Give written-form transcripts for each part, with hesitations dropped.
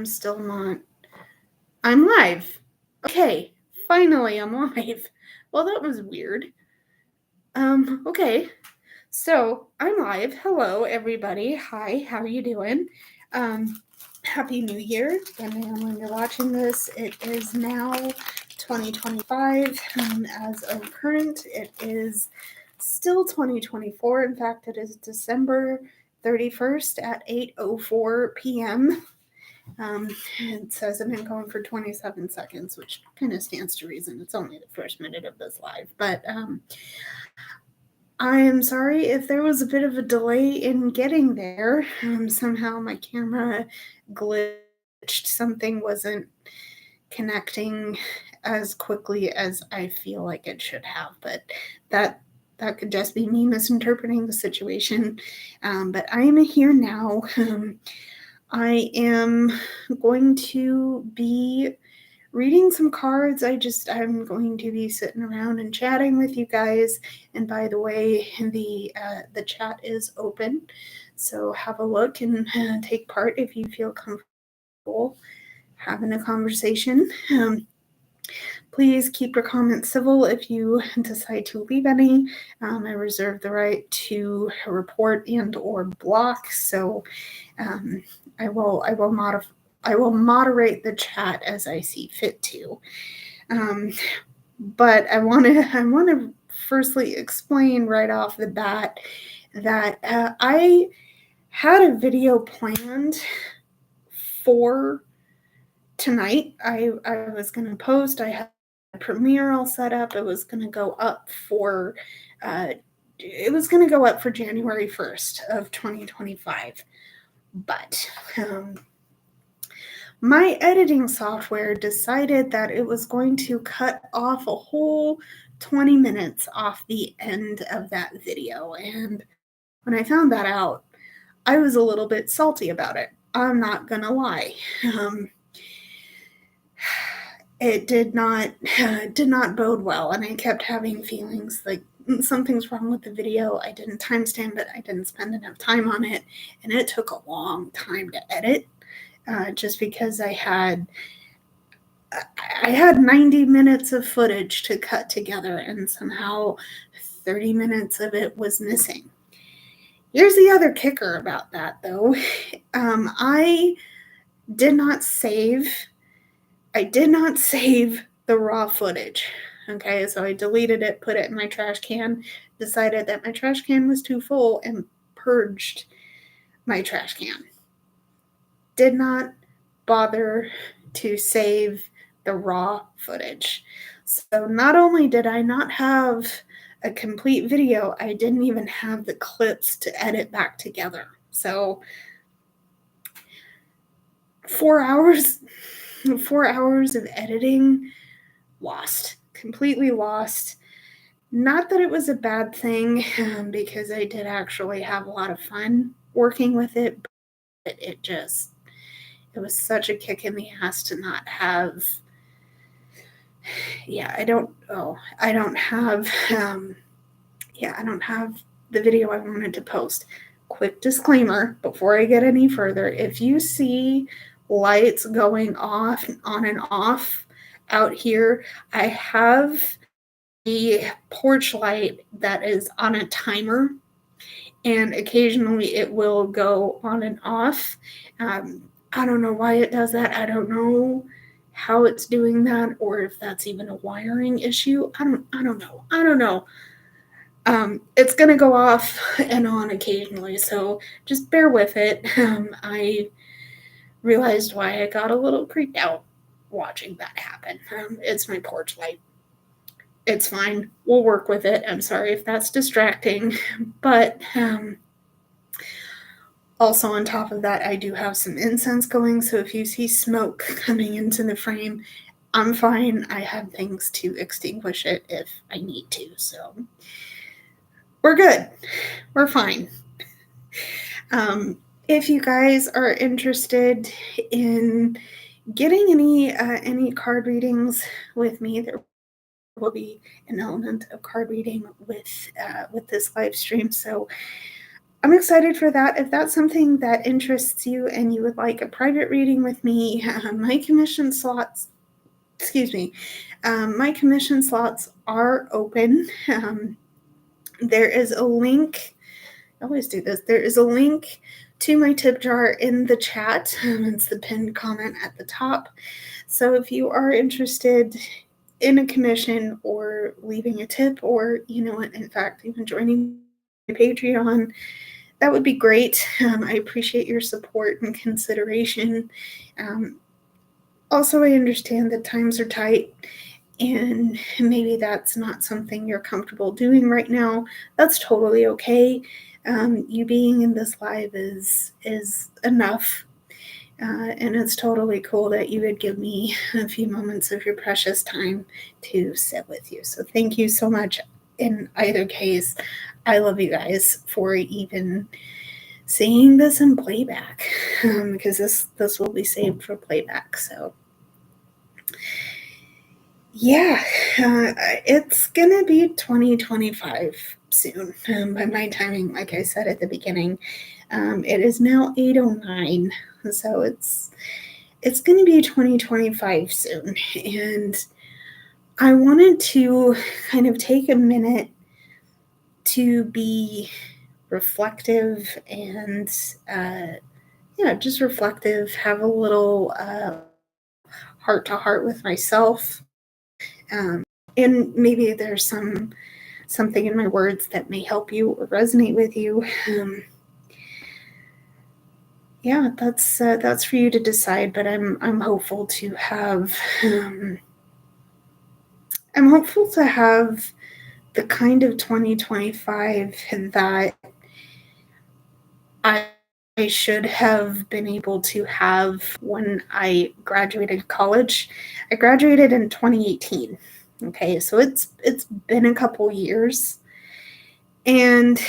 I'm still not. I'm live. Okay, finally I'm live. Well, that was weird. Okay. So, I'm live. Hello, everybody. Hi, how are you doing? Happy New Year. Depending on when you're watching this, it is now 2025. As of current, it is still 2024. In fact, it is December 31st at 8:04 p.m. It says I've been going for 27 seconds, which kind of stands to reason. It's only the first minute of this live. But I am sorry if there was a bit of a delay in getting there. Somehow my camera glitched. Something wasn't connecting as quickly as I feel like it should have. But that could just be me misinterpreting the situation. But I am here now. I am going to be reading some cards. I'm going to be sitting around and chatting with you guys. And by the way, the chat is open, so have a look and take part if you feel comfortable having a conversation. Please keep your comments civil. If you decide to leave any, I reserve the right to report and or block. So I will moderate the chat as I see fit to. But I want to firstly explain right off the bat that I had a video planned for tonight. I was going to post. I had a premiere all set up. It was going to go up for January 1st of 2025. But my editing software decided that it was going to cut off a whole 20 minutes off the end of that video. And when I found that out, I was a little bit salty about it. I'm not gonna lie. It did not bode well, and I kept having feelings like something's wrong with the video. I didn't timestamp it. I didn't spend enough time on it, and it took a long time to edit. Just because I had 90 minutes of footage to cut together, and somehow 30 minutes of it was missing. Here's the other kicker about that, though. I did not save the raw footage. Okay, so I deleted it, put it in my trash can, decided that my trash can was too full, and purged my trash can. Did not bother to save the raw footage. So not only did I not have a complete video, I didn't even have the clips to edit back together. So 4 hours of editing lost, completely lost. Not that it was a bad thing, because I did actually have a lot of fun working with it, but it was such a kick in the ass to not have. I don't have the video I wanted to post. Quick disclaimer before I get any further: if you see lights going off, on and off out here, I have the porch light that is on a timer, and occasionally it will go on and off. I don't know why it does that. I don't know how it's doing that, or if that's even a wiring issue. I don't know. It's gonna go off and on occasionally, so just bear with it. I realized why I got a little creeped out watching that happen. It's my porch light. It's fine. We'll work with it. I'm sorry if that's distracting, but also on top of that, I do have some incense going, so if you see smoke coming into the frame, I'm fine. I have things to extinguish it if I need to, so we're good. We're fine. If you guys are interested in getting any card readings with me, there will be an element of card reading with this live stream. So I'm excited for that. If that's something that interests you and you would like a private reading with me, my commission slots, my commission slots are open. There is a link. I always do this. There is a link to my tip jar in the chat. It's the pinned comment at the top. So if you are interested in a commission or leaving a tip, or, in fact, even joining my Patreon, that would be great. I appreciate your support and consideration. Also, I understand that times are tight and maybe that's not something you're comfortable doing right now. That's totally okay. You being in this live is enough. And it's totally cool that you would give me a few moments of your precious time to sit with you. So thank you so much. In either case, I love you guys for even seeing this in playback, because this will be saved for playback. So yeah, it's gonna be 2025 soon. By my timing, like I said at the beginning, it is now 8:09, so it's gonna be 2025 soon, and I wanted to kind of take a minute to be reflective and just reflective, have a little heart to heart with myself, and maybe there's something in my words that may help you or resonate with you. That's for you to decide, but I'm hopeful to have the kind of 2025 that I should have been able to have when I graduated college. I graduated in 2018. Okay, so it's been a couple years, and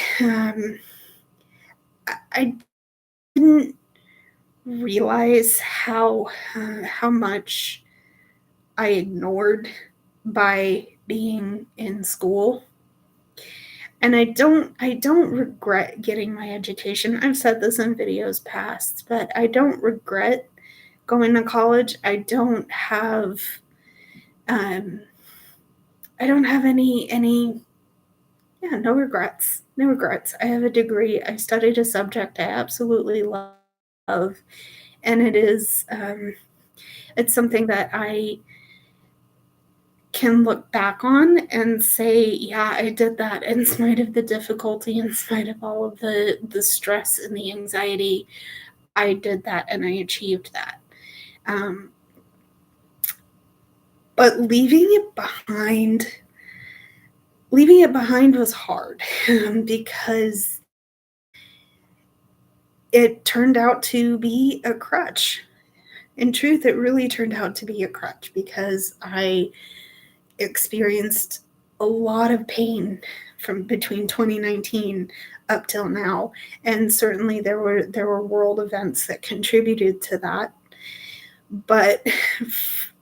I didn't realize how much I ignored by being in school. And I don't regret getting my education. I've said this in videos past, but I don't regret going to college. I don't have any no regrets. No regrets. I have a degree. I studied a subject I absolutely love, and it is it's something that I can look back on and say, yeah, I did that in spite of the difficulty, in spite of all of the stress and the anxiety. I did that and I achieved that. But leaving it behind was hard because it turned out to be a crutch. In truth, it really turned out to be a crutch because I experienced a lot of pain from between 2019 up till now, and certainly there were world events that contributed to that. But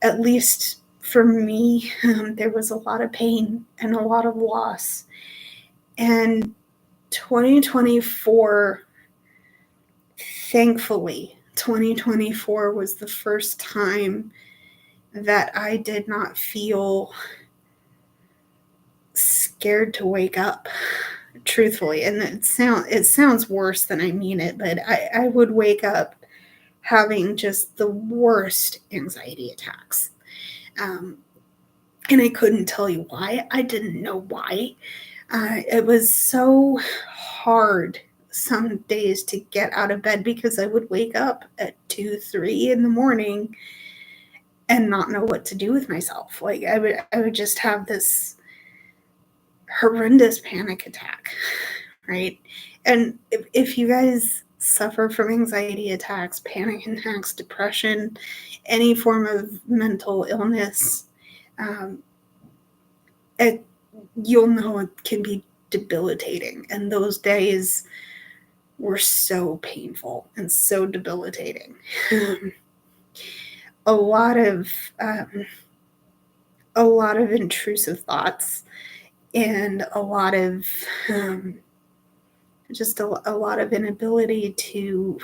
at least for me, there was a lot of pain and a lot of loss. And 2024, thankfully, 2024 was the first time that I did not feel scared to wake up, truthfully. And it sounds worse than I mean it, but I would wake up having just the worst anxiety attacks. And I couldn't tell you why. I didn't know why. It was so hard some days to get out of bed because I would wake up at 2, 3 in the morning and not know what to do with myself. Like I would just have this horrendous panic attack, right? And if you guys suffer from anxiety attacks, panic attacks, depression, any form of mental illness, you'll know it can be debilitating. And those days were so painful and so debilitating. A lot of intrusive thoughts and a lot of just a lot of inability to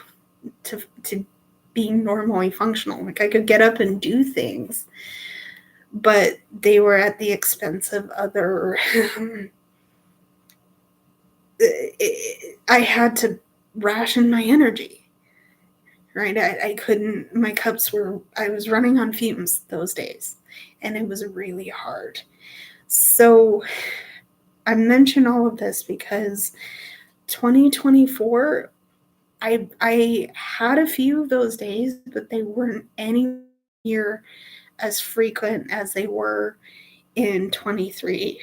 be normally functional. Like I could get up and do things, but they were at the expense of other. I had to ration my energy, right? I couldn't, my cups were, I was running on fumes those days, and it was really hard. So I mention all of this because 2024, I had a few of those days, but they weren't anywhere as frequent as they were in 23,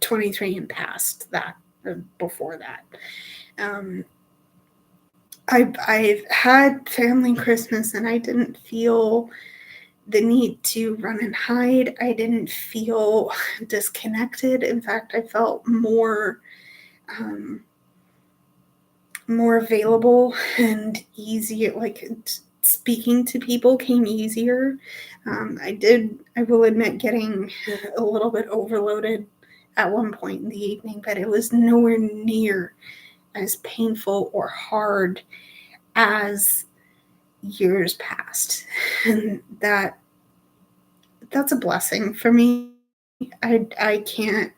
23 and past that, or before that. I've had family Christmas, and I didn't feel the need to run and hide. I didn't feel disconnected. In fact, I felt more available and easier. Like speaking to people came easier. I will admit, getting a little bit overloaded at one point in the evening, but it was nowhere near as painful or hard as years past. And that's a blessing for me. I can't,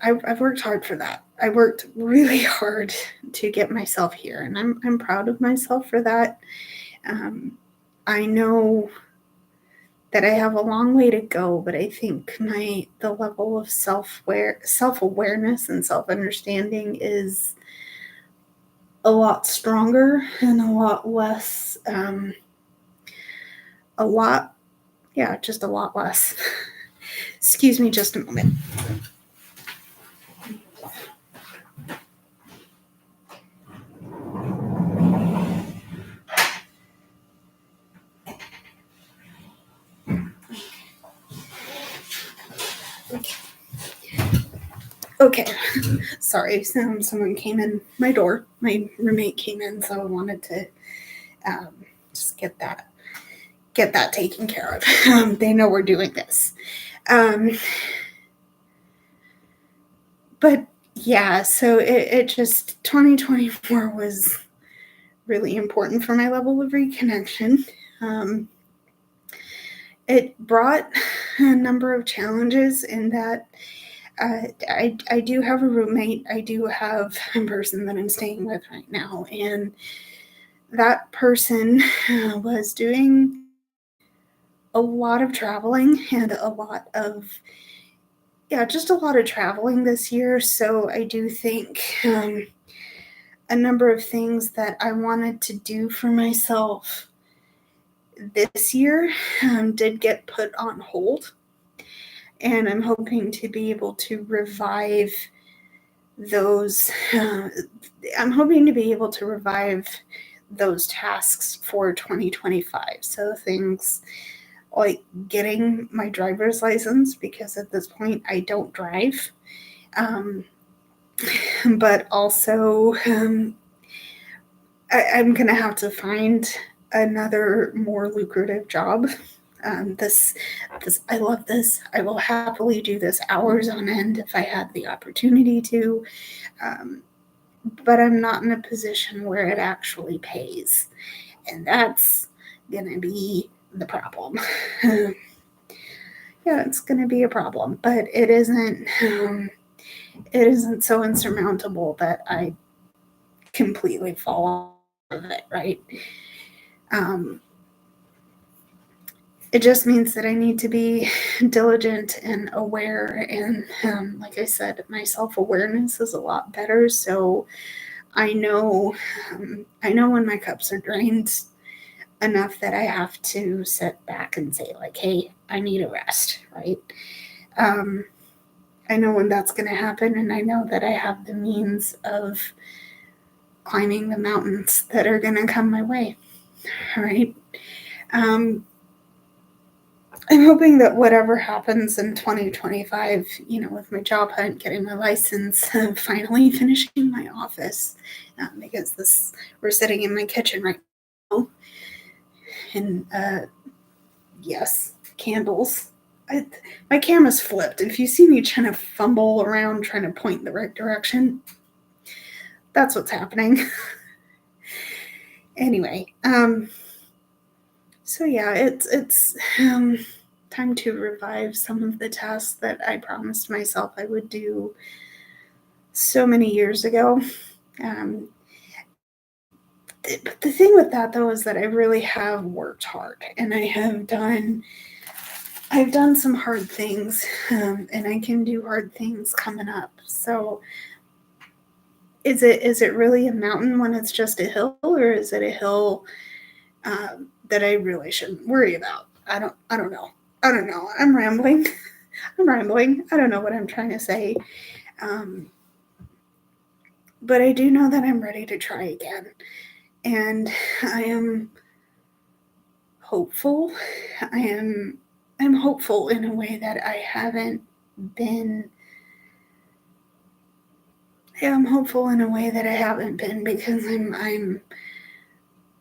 I've worked hard for that. I worked really hard to get myself here, and I'm proud of myself for that. I know that I have a long way to go, but I think the level of self-awareness and self-understanding is a lot stronger and a lot less, just a lot less. Excuse me just a moment. Okay, sorry, someone came in my door. My roommate came in, so I wanted to just get that taken care of. They know we're doing this. But yeah, so it just, 2024 was really important for my level of reconnection. It brought a number of challenges in that I do have a roommate. I do have a person that I'm staying with right now, and that person was doing a lot of traveling and just a lot of traveling this year. So I do think a number of things that I wanted to do for myself this year did get put on hold. And I'm hoping to be able to revive those. I'm hoping to be able to revive those tasks for 2025. So things like getting my driver's license, because at this point I don't drive. But also I'm going to have to find another more lucrative job. This I love this. I will happily do this hours on end if I had the opportunity to, but I'm not in a position where it actually pays, and that's gonna be the problem. Yeah, it's gonna be a problem, but it isn't so insurmountable that I completely fall out of it, right? It just means that I need to be diligent and aware. And like I said, my self-awareness is a lot better. So I know when my cups are drained enough that I have to sit back and say, like, hey, I need a rest, right? I know when that's going to happen, and I know that I have the means of climbing the mountains that are going to come my way, right? I'm hoping that whatever happens in 2025, with my job hunt, getting my license, finally finishing my office, because we're sitting in my kitchen right now, and yes, candles. my camera's flipped. If you see me trying to fumble around trying to point in the right direction, that's what's happening. Anyway, so yeah, it's time to revive some of the tasks that I promised myself I would do so many years ago. But the thing with that though is that I really have worked hard, and I've done some hard things, and I can do hard things coming up. So is it really a mountain when it's just a hill, or is it a hill that I really shouldn't worry about? I don't know. I don't know. I'm rambling. I don't know what I'm trying to say. But I do know that I'm ready to try again. And I am hopeful. I'm hopeful in a way that I haven't been. Yeah, I'm hopeful in a way that I haven't been, because I'm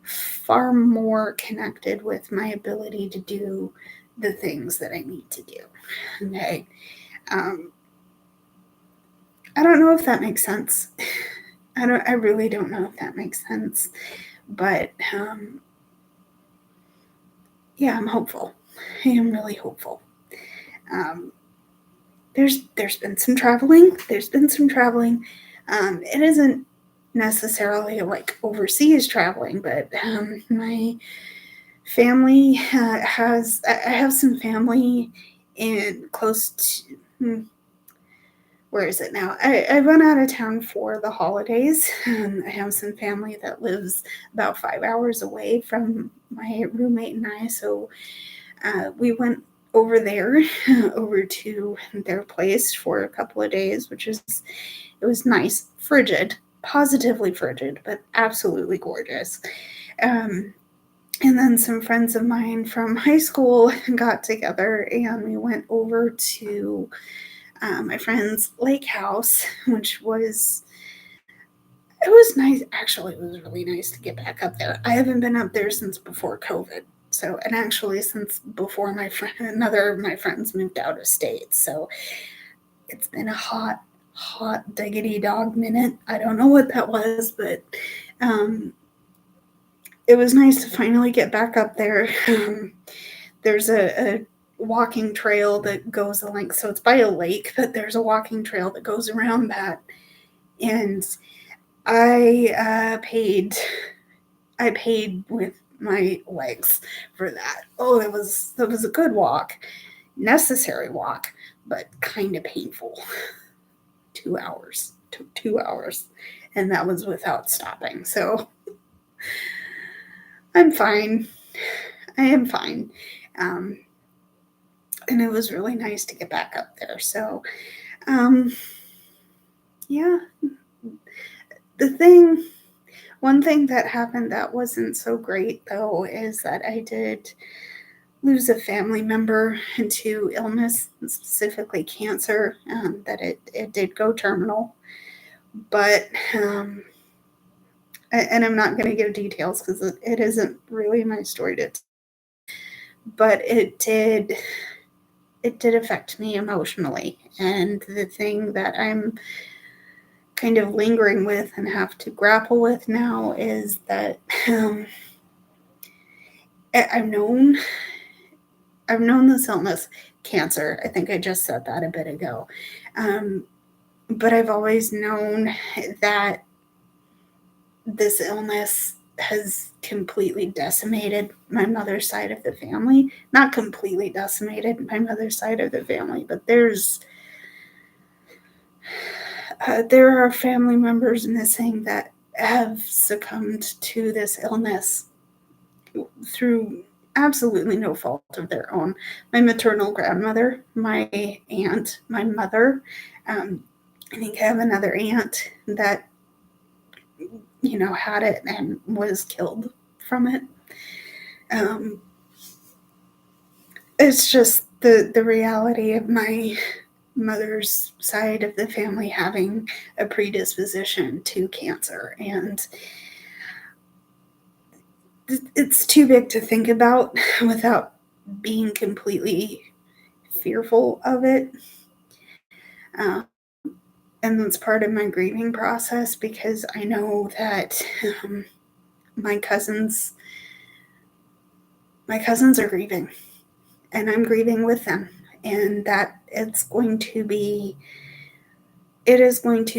far more connected with my ability to do the things that I need to do. Okay. I don't know if that makes sense. I really don't know if that makes sense. But yeah, I'm hopeful. I am really hopeful. There's been some traveling. It isn't necessarily like overseas traveling, but my family I have some family in close to. Where is it now? I went out of town for the holidays. I have some family that lives about 5 hours away from my roommate and I, so we went over there, over to their place for a couple of days, it was nice, positively frigid, but absolutely gorgeous. And then some friends of mine from high school got together, and we went over to my friend's lake house, which was nice. Actually, it was really nice to get back up there. I haven't been up there since before COVID. So, and actually since before another of my friends moved out of state. So it's been a hot diggity dog minute. I don't know what that was, but it was nice to finally get back up there. There's a walking trail that goes along, so it's by a lake, but there's a walking trail that goes around that, and I paid with my legs for that. Oh, it was a good walk, necessary walk, but kind of painful. 2 hours, took 2 hours, and that was without stopping. So I'm fine. I am fine. And it was really nice to get back up there. So, yeah. One thing that happened that wasn't so great, though, is that I did lose a family member to illness, specifically cancer, that it did go terminal. But, and I'm not going to give details because it isn't really my story to tell. But it did affect me emotionally. And the thing that I'm kind of lingering with and have to grapple with now is that I've known this illness, cancer. I think I just said that a bit ago. But I've always known that this illness has completely decimated my mother's side of the family. Not completely decimated my mother's side of the family, but there are family members missing that have succumbed to this illness through absolutely no fault of their own. My maternal grandmother, my aunt, my mother. I think I have another aunt that had it and was killed from it. It's just the reality of my mother's side of the family having a predisposition to cancer, and it's too big to think about without being completely fearful of it. And that's part of my grieving process, because I know that my cousins are grieving, and I'm grieving with them, and that it is going to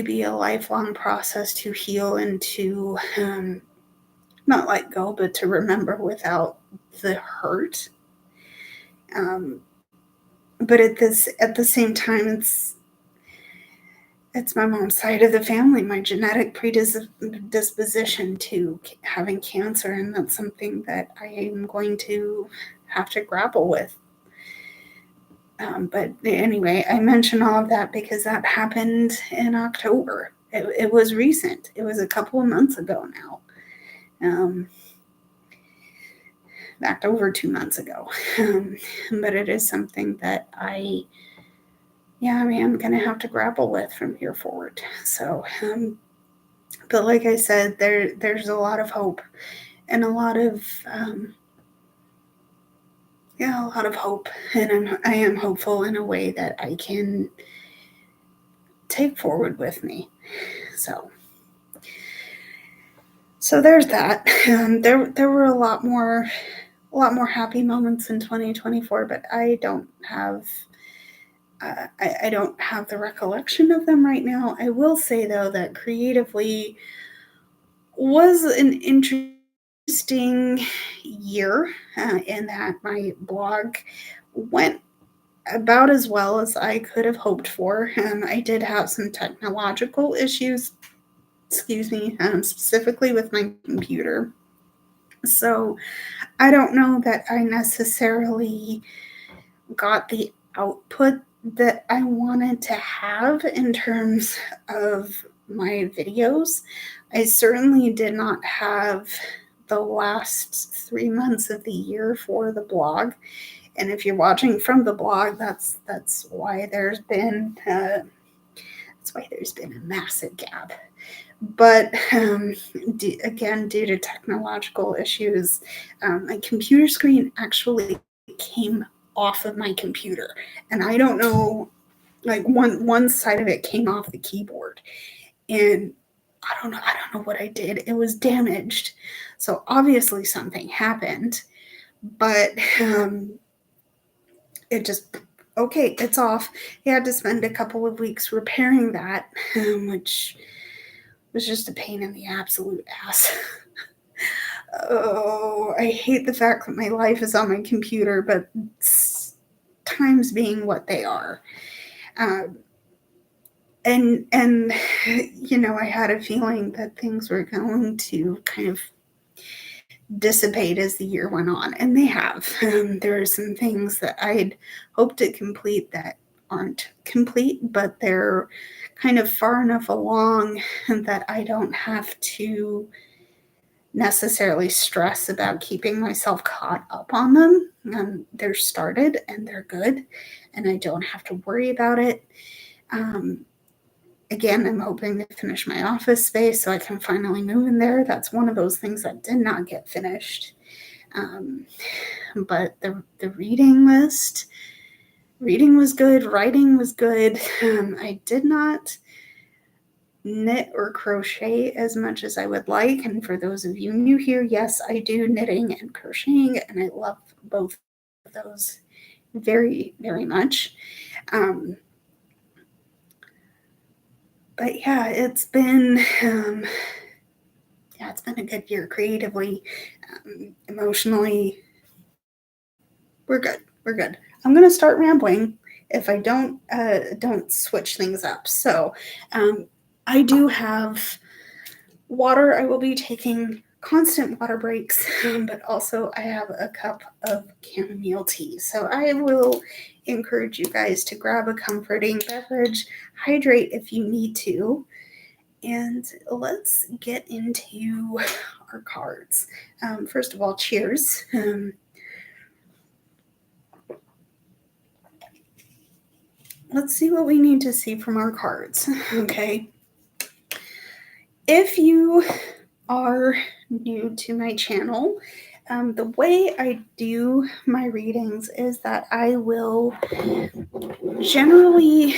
be a lifelong process to heal and to not let go, but to remember without the hurt. But at the same time, it's my mom's side of the family, my genetic predisposition to having cancer, and that's something that I am going to have to grapple with. But anyway, I mention all of that because that happened in October. It was recent. It was a couple of months ago now. In fact, over 2 months ago. But it is something that I am going to have to grapple with from here forward. So, but like I said, there's a lot of hope, and a lot of hope, and I am hopeful in a way that I can take forward with me. So there's that. There were a lot more happy moments in 2024, but I don't have the recollection of them right now. I will say, though, that creatively was an interesting year, in that my blog went about as well as I could have hoped for. I did have some technological issues, specifically with my computer. So I don't know that I necessarily got the output that I wanted to have in terms of my videos. I certainly did not have the last 3 months of the year for the blog. And if you're watching from the blog, that's why there's been a massive gap. But again, due to technological issues, my computer screen actually came off of my computer, and I don't know, like one side of it came off the keyboard, and I don't know what I did. It was damaged, so obviously something happened. But it just, okay, it's off. I had to spend a couple of weeks repairing that, which was just a pain in the absolute ass. Oh, I hate the fact that my life is on my computer, but times being what they are. And I had a feeling that things were going to kind of dissipate as the year went on, and they have. There are some things that I'd hoped to complete that aren't complete, but they're kind of far enough along that I don't have to necessarily stress about keeping myself caught up on them. They're started and they're good, and I don't have to worry about it. Again, I'm hoping to finish my office space so I can finally move in there. That's one of those things that did not get finished. But the reading was good. Writing was good. I did not knit or crochet as much as I would like. And for those of you new here, yes, I do knitting and crocheting, and I love both of those very, very much. But yeah, it's been a good year creatively, emotionally. We're good. I'm gonna start rambling if I don't switch things up. So I do have water. I will be taking constant water breaks, but also I have a cup of chamomile tea. So I will encourage you guys to grab a comforting beverage, hydrate if you need to, and let's get into our cards. First of all, cheers. Let's see what we need to see from our cards. Okay. If you are new to my channel, the way I do my readings is that I will generally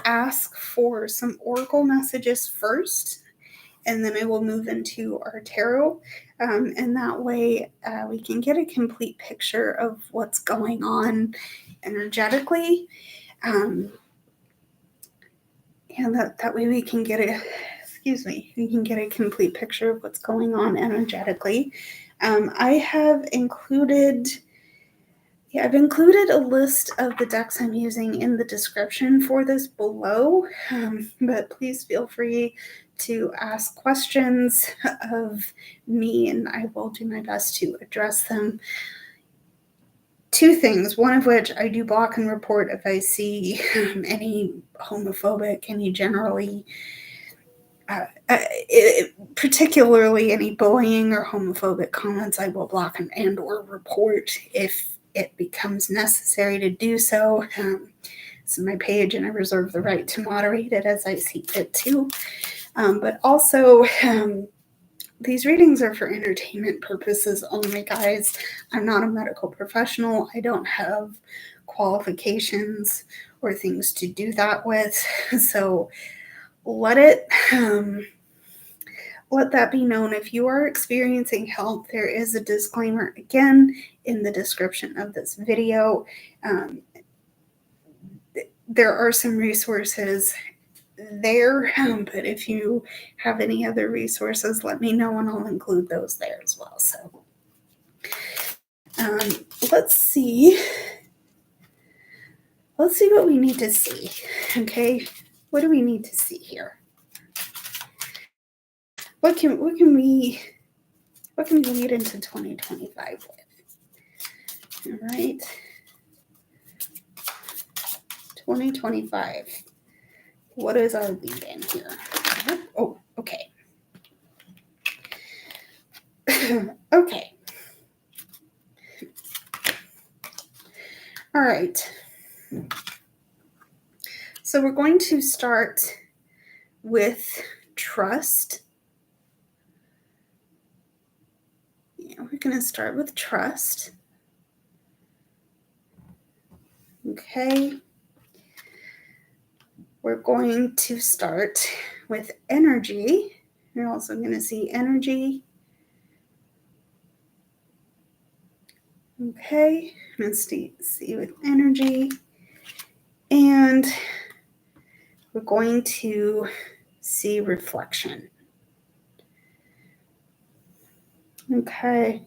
ask for some oracle messages first, and then I will move into our tarot. And that way we can get a complete picture of what's going on energetically. And that way we can get a complete picture of what's going on energetically. I have included I've included a list of the decks I'm using in the description for this below, but please feel free to ask questions of me, and I will do my best to address them. Two things, one of which I do block and report if I see any homophobic, any generally, particularly any bullying or homophobic comments, I will block and or report if it becomes necessary to do so. It's my page, and I reserve the right to moderate it as I see fit to. But also, these readings are for entertainment purposes only, guys. I'm not a medical professional. I don't have qualifications or things to do that with. So let that be known. If you are experiencing help, there is a disclaimer again in the description of this video. There are some resources there, but if you have any other resources, let me know and I'll include those there as well. So let's see what we need to see. Okay, what do we need to see here? What can we lead into 2025 with? All right, 2025. What is our lead in here? Oh, okay. Okay. All right. So we're going to start with trust. We're going to start with trust. Okay. We're going to start with energy. You're also going to see energy. Okay. Let's see with energy. And we're going to see reflection. Okay.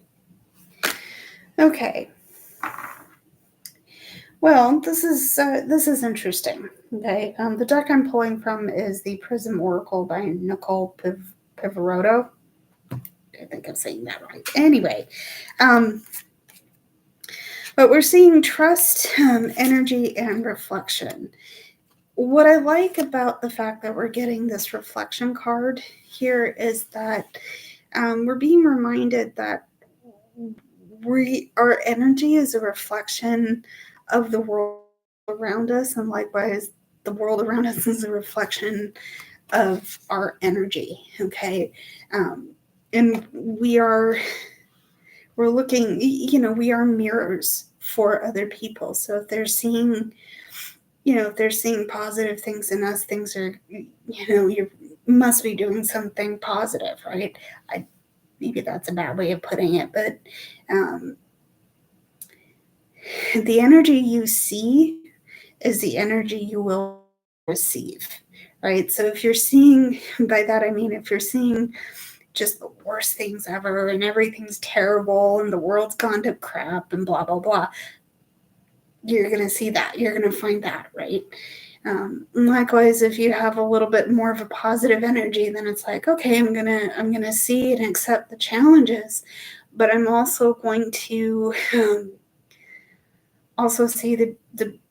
Well, this is interesting. Okay. The deck I'm pulling from is the Prism Oracle by Nicole Pivirotto. I think I'm saying that right. Anyway, but we're seeing trust, energy, and reflection. What I like about the fact that we're getting this reflection card here is that we're being reminded that our energy is a reflection of the world around us, and likewise, the world around us is a reflection of our energy. Okay, and we're looking. We are mirrors for other people. So if they're seeing positive things in us, things are, you must be doing something positive, right? Maybe that's a bad way of putting it, but the energy you see is the energy you will receive, right? So if you're seeing, by that I mean, if you're seeing just the worst things ever and everything's terrible and the world's gone to crap and blah, blah, blah, you're going to see that. You're going to find that, right? Likewise, if you have a little bit more of a positive energy, then it's like, okay, I'm gonna see and accept the challenges, but I'm also going to also see the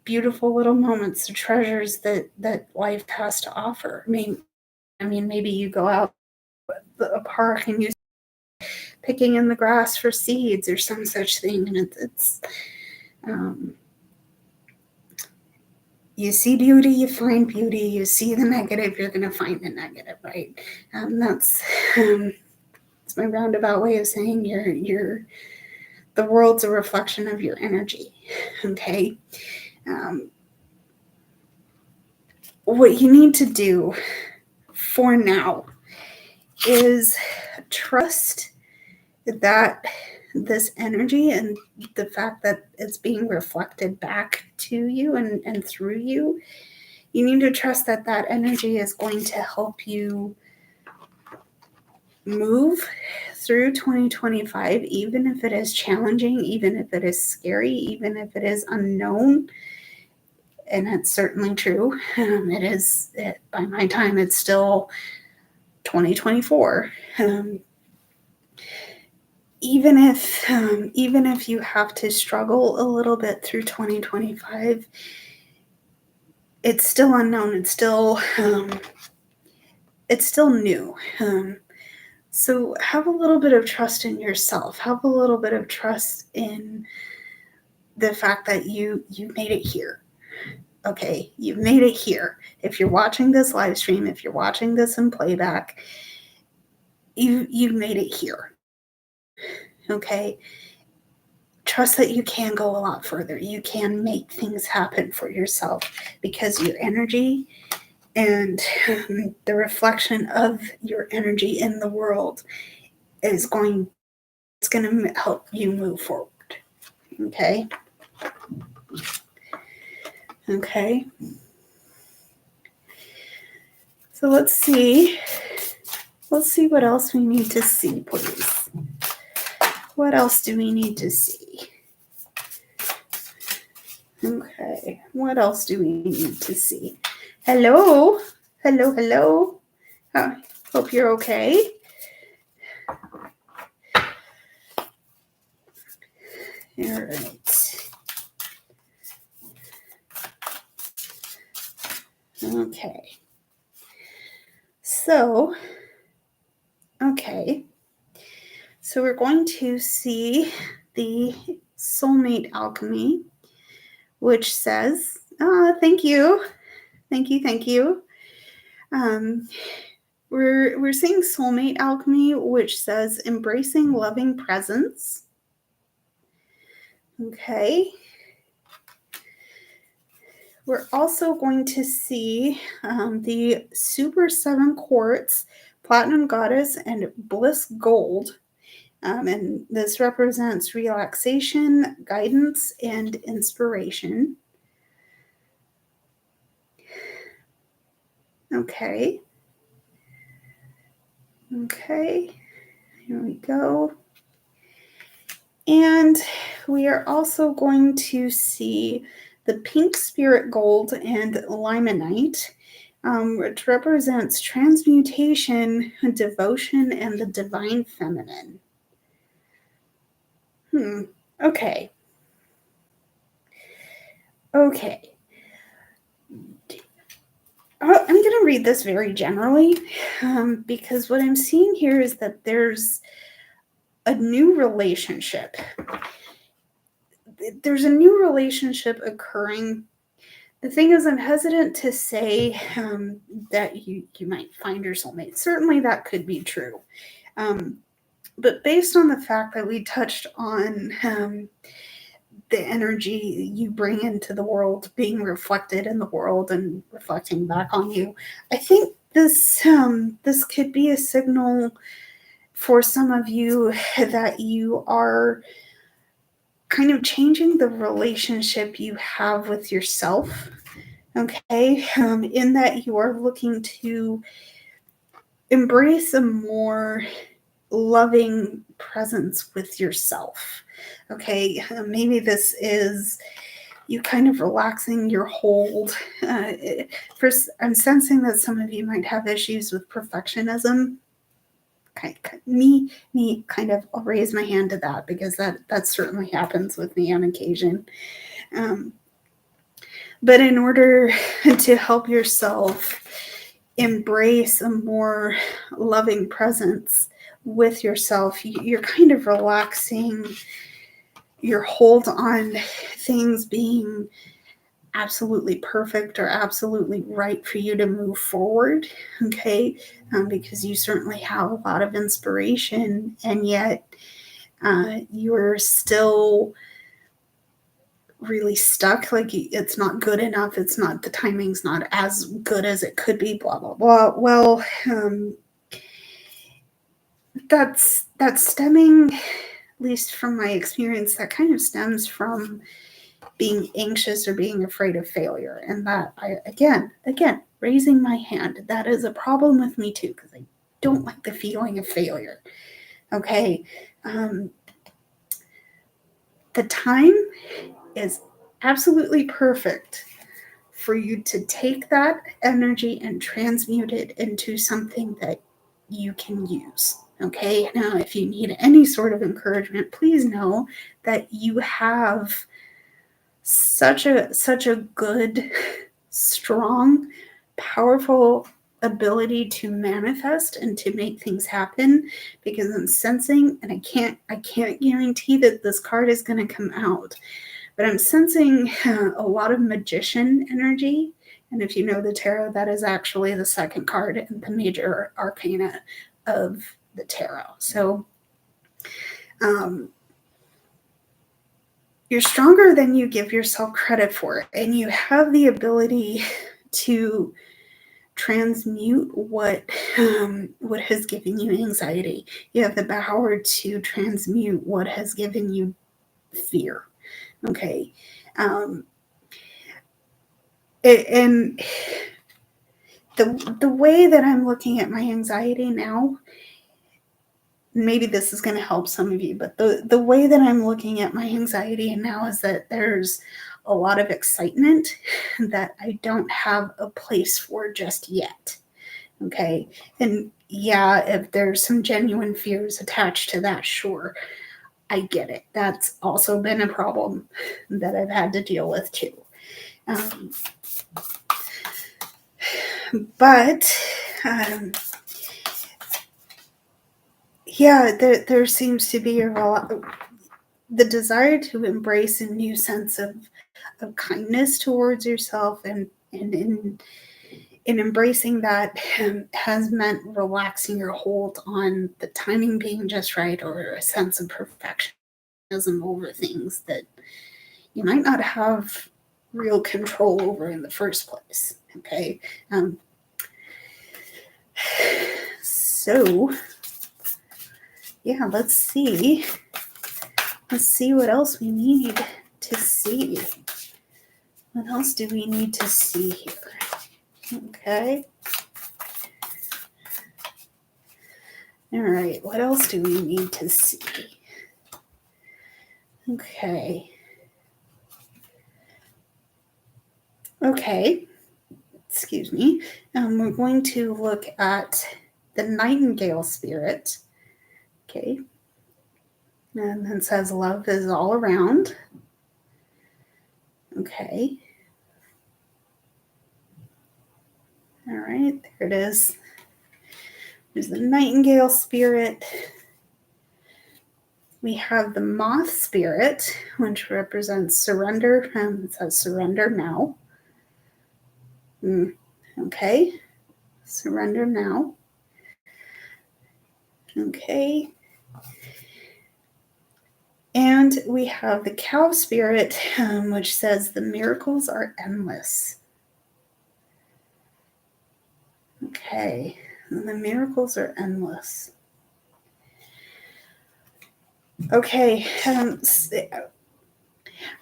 beautiful little moments, the treasures that life has to offer. I mean, maybe you go out to a park and you picking in the grass for seeds or some such thing, and it's you see beauty, you find beauty. You see the negative, you're going to find the negative, right? That's my roundabout way of saying the world's a reflection of your energy. Okay. What you need to do for now is trust that this energy and the fact that it's being reflected back to you and through you, you need to trust that that energy is going to help you move through 2025, even if it is challenging, even if it is scary, even if it is unknown. And it's certainly true. By my time, it's still 2024. Even if you have to struggle a little bit through 2025, it's still unknown. It's still new. So have a little bit of trust in yourself. Have a little bit of trust in the fact that you made it here. Okay, you've made it here. If you're watching this live stream, if you're watching this in playback, you've made it here. Okay, trust that you can go a lot further. You can make things happen for yourself because your energy and the reflection of your energy in the world is going to help you move forward. Okay. So let's see what else we need to see, please. What else do we need to see? Okay, what else do we need to see? Hello. Hope you're okay. All right. Okay. So we're going to see the soulmate alchemy, which says, thank you. We're seeing soulmate alchemy, which says embracing loving presence. Okay. We're also going to see the Super 7 Quartz, Platinum Goddess, and Bliss Gold. And this represents relaxation, guidance, and inspiration. Okay, here we go. And we are also going to see the Pink Spirit Gold and Limonite, which represents transmutation, devotion, and the divine feminine. Okay. I'm going to read this very generally because what I'm seeing here is that there's a new relationship. There's a new relationship occurring. The thing is, I'm hesitant to say that you might find your soulmate. Certainly that could be true. But based on the fact that we touched on the energy you bring into the world being reflected in the world and reflecting back on you, I think this could be a signal for some of you that you are kind of changing the relationship you have with yourself. Okay, in that you are looking to embrace a more loving presence with yourself. Okay, maybe this is you kind of relaxing your hold. First, I'm sensing that some of you might have issues with perfectionism. Me, kind of, I'll raise my hand to that because that certainly happens with me on occasion. But in order to help yourself embrace a more loving presence with yourself, you're kind of relaxing your hold on things being absolutely perfect or absolutely right for you to move forward, okay? Because you certainly have a lot of inspiration, and yet you're still really stuck. Like, it's not good enough. It's not, the timing's not as good as it could be, blah, blah, blah. Well, that's stemming, at least from my experience, that kind of stems from being anxious or being afraid of failure. And that, I again, raising my hand, that is a problem with me too, because I don't like the feeling of failure. Okay. The time is absolutely perfect for you to take that energy and transmute it into something that you can use. Okay. Now, if you need any sort of encouragement, please know that you have such a good, strong, powerful ability to manifest and to make things happen, because I'm sensing, and I can't guarantee that this card is going to come out, but I'm sensing a lot of magician energy. And if you know the tarot, that is actually the second card in the major arcana of the tarot. So you're stronger than you give yourself credit for, and you have the ability to transmute what has given you anxiety. You have the power to transmute what has given you fear. Okay. And the way that I'm looking at my anxiety now, maybe this is going to help some of you, but the way that I'm looking at my anxiety now is that there's a lot of excitement that I don't have a place for just yet. Okay. And yeah, if there's some genuine fears attached to that, sure, I get it. That's also been a problem that I've had to deal with too. But yeah, there seems to be the desire to embrace a new sense of kindness towards yourself, and in embracing that has meant relaxing your hold on the timing being just right, or a sense of perfectionism over things that you might not have real control over in the first place. Okay. So yeah, let's see what else we need to see. What else do we need to see here? Okay. All right. What else do we need to see? Okay. Okay. Excuse me. We're going to look at the Nightingale spirit. Okay. And then it says love is all around. Okay. All right. There it is. There's the Nightingale spirit. We have the Moth spirit, which represents surrender. It says surrender now. Okay. Surrender now. Okay. And we have the Cow spirit, which says the miracles are endless. Okay. And the miracles are endless. Okay.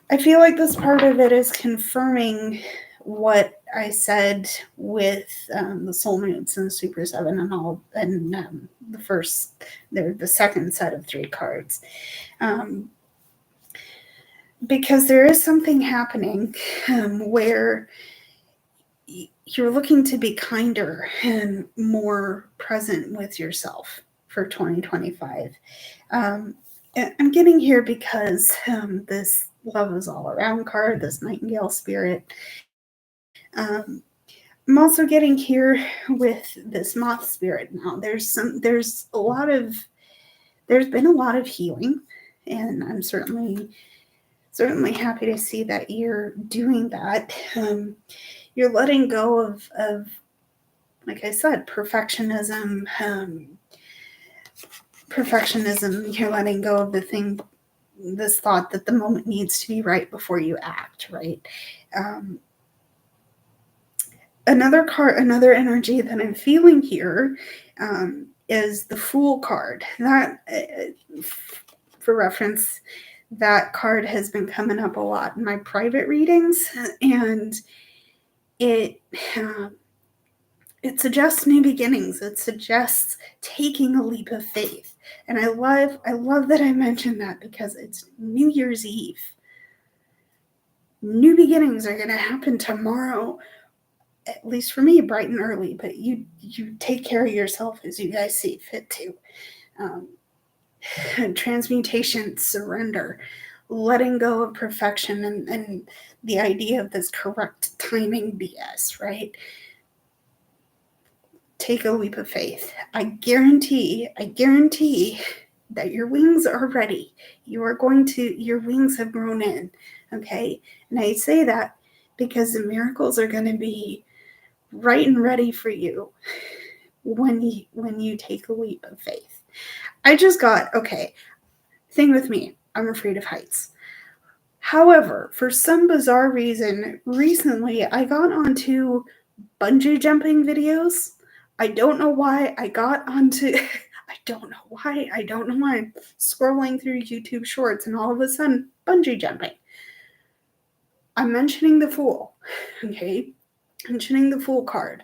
I feel like this part of it is confirming what I said with the soul moons and the super seven and all, and the second set of 3 cards, because there is something happening where you're looking to be kinder and more present with yourself for 2025. I'm getting here because this love is all around card, this Nightingale spirit. I'm also getting here with this Moth spirit now. There's been a lot of healing, and I'm certainly certainly happy to see that you're doing that. You're letting go of, like I said, perfectionism. You're letting go of this thought that the moment needs to be right before you act, right? Another energy that I'm feeling here is the Fool card. That, for reference, that card has been coming up a lot in my private readings, and it suggests new beginnings. It suggests taking a leap of faith, and I love that I mentioned that, because it's New Year's Eve. New beginnings are going to happen tomorrow, at least for me, bright and early. But you take care of yourself as you guys see fit to. Transmutation, surrender, letting go of perfection and the idea of this correct timing BS, right? Take a leap of faith. I guarantee that your wings are ready. Your wings have grown in, okay? And I say that because the miracles are going to be right and ready for you when you take a leap of faith. Thing with me, I'm afraid of heights. However, for some bizarre reason, recently I got onto bungee jumping videos. I don't know why I got onto I don't know why I'm scrolling through YouTube shorts and all of a sudden bungee jumping. I'm mentioning the Fool, okay? Mentioning the Fool card.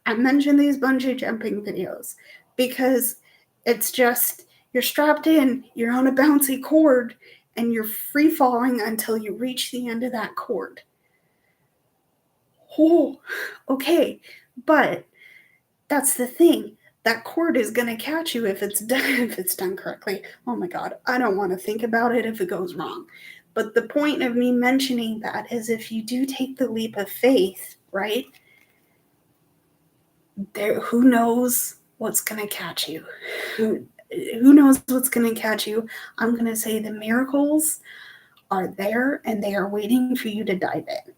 I mention these bungee jumping videos because it's just, you're strapped in, you're on a bouncy cord, and you're free falling until you reach the end of that cord. Oh, okay. But that's the thing. That cord is going to catch you if it's done correctly. Oh my God. I don't want to think about it if it goes wrong. But the point of me mentioning that is, if you do take the leap of faith, right? Who knows what's going to catch you? Who knows what's going to catch you? I'm going to say the miracles are there and they are waiting for you to dive in.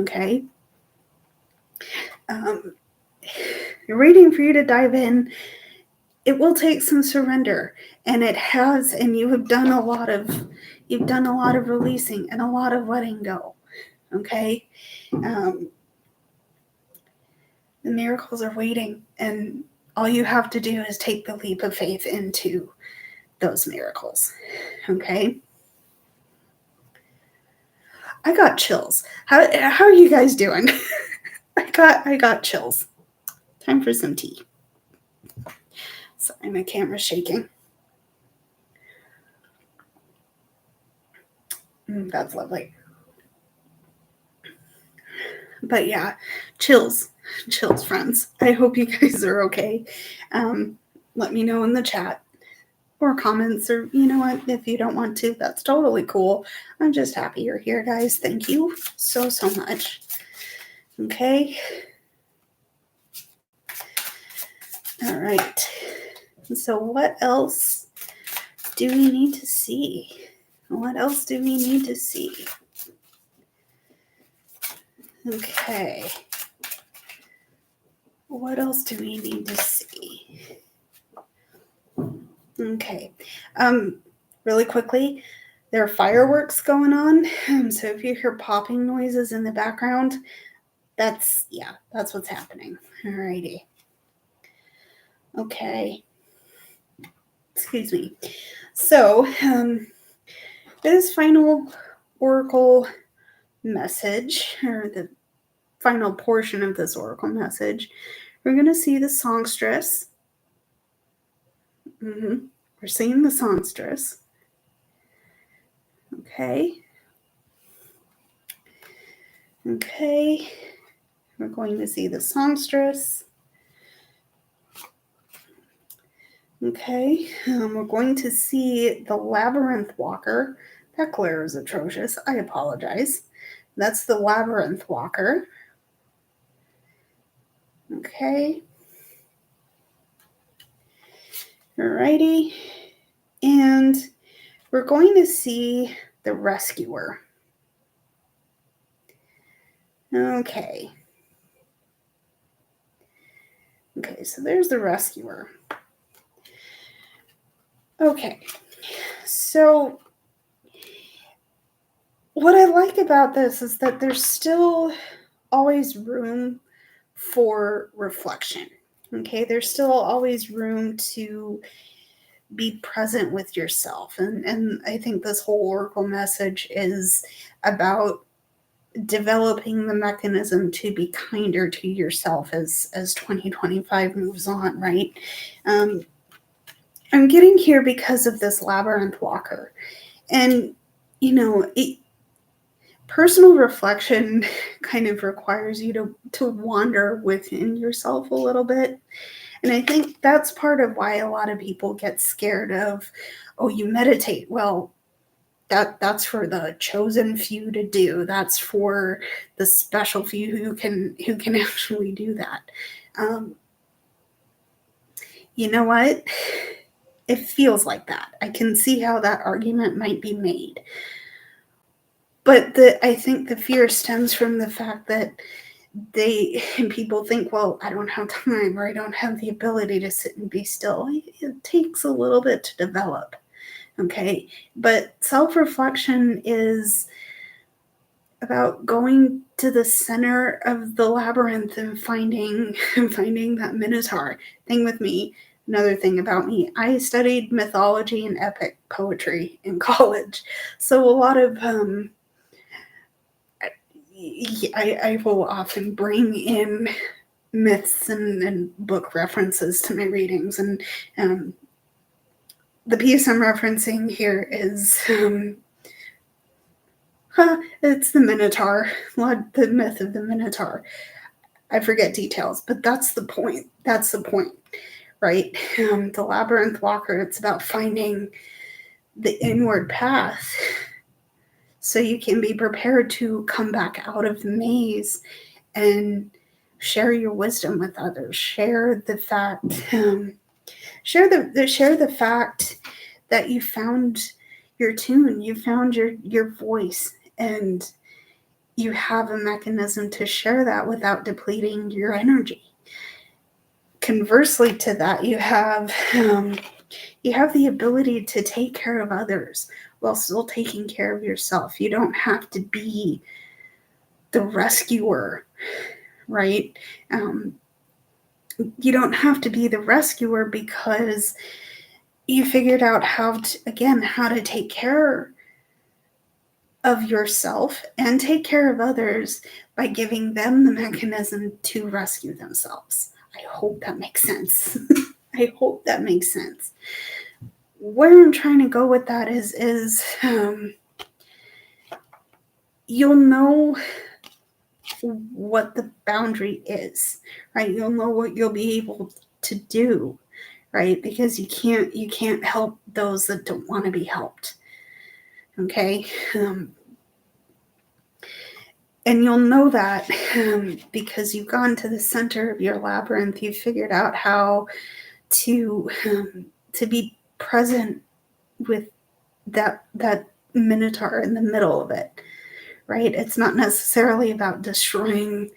Okay? They're waiting for you to dive in. It will take some surrender, and it has, and you've done a lot of releasing and a lot of letting go. Okay? The miracles are waiting, and all you have to do is take the leap of faith into those miracles. Okay? I got chills. How are you guys doing? I got chills. Time for some tea. Sorry, my camera's shaking. That's lovely. But yeah, chills, friends. I hope you guys are okay. Let me know in the chat or comments, or you know what, if you don't want to, that's totally cool. I'm just happy you're here, guys. Thank you so much. Okay. All right. So what else do we need to see? What else do we need to see? Okay. What else do we need to see? Okay. Really quickly, there are fireworks going on. So if you hear popping noises in the background, that's what's happening. Alrighty. Okay. Excuse me. So, this final oracle message, or the final portion of this oracle message, we're going to see the songstress. We're seeing the songstress. Okay. Okay. We're going to see the songstress. Okay. We're going to see the labyrinth walker. That glare is atrocious. I apologize. That's the labyrinth walker. Okay. Alrighty. And we're going to see the rescuer. Okay. Okay, so there's the rescuer. Okay, so what I like about this is that there's still always room for reflection. Okay, there's still always room to be present with yourself. And I think this whole Oracle message is about developing the mechanism to be kinder to yourself as 2025 moves on, right? I'm getting here because of this labyrinth walker. And, personal reflection kind of requires you to wander within yourself a little bit. And I think that's part of why a lot of people get scared of, oh, you meditate. Well, that's for the chosen few to do. That's for the special few who can actually do that. You know what? It feels like that. I can see how that argument might be made. But I think the fear stems from the fact that people think, well, I don't have time, or I don't have the ability to sit and be still. It takes a little bit to develop. Okay. But self-reflection is about going to the center of the labyrinth and finding that minotaur. Thing with me, another thing about me, I studied mythology and epic poetry in college. So a lot of I will often bring in myths and book references to my readings. And the piece I'm referencing here is it's the Minotaur, the myth of the Minotaur. I forget details, but that's the point. That's the point, right? The labyrinth walker, it's about finding the inward path so you can be prepared to come back out of the maze and share your wisdom with others. Share the fact, share the fact that you found your tune, you found your voice, and you have a mechanism to share that without depleting your energy. Conversely to that, you have the ability to take care of others while still taking care of yourself. You don't have to be the rescuer, right? You don't have to be the rescuer because you figured out how to take care of yourself and take care of others by giving them the mechanism to rescue themselves. I hope that makes sense. I hope that makes sense. Where I'm trying to go with that is you'll know what the boundary is, right? You'll know what you'll be able to do, right? Because you can't help those that don't want to be helped. Okay. And you'll know that because you've gone to the center of your labyrinth. You've figured out how to be present with that minotaur in the middle of it, right? It's not necessarily about destroying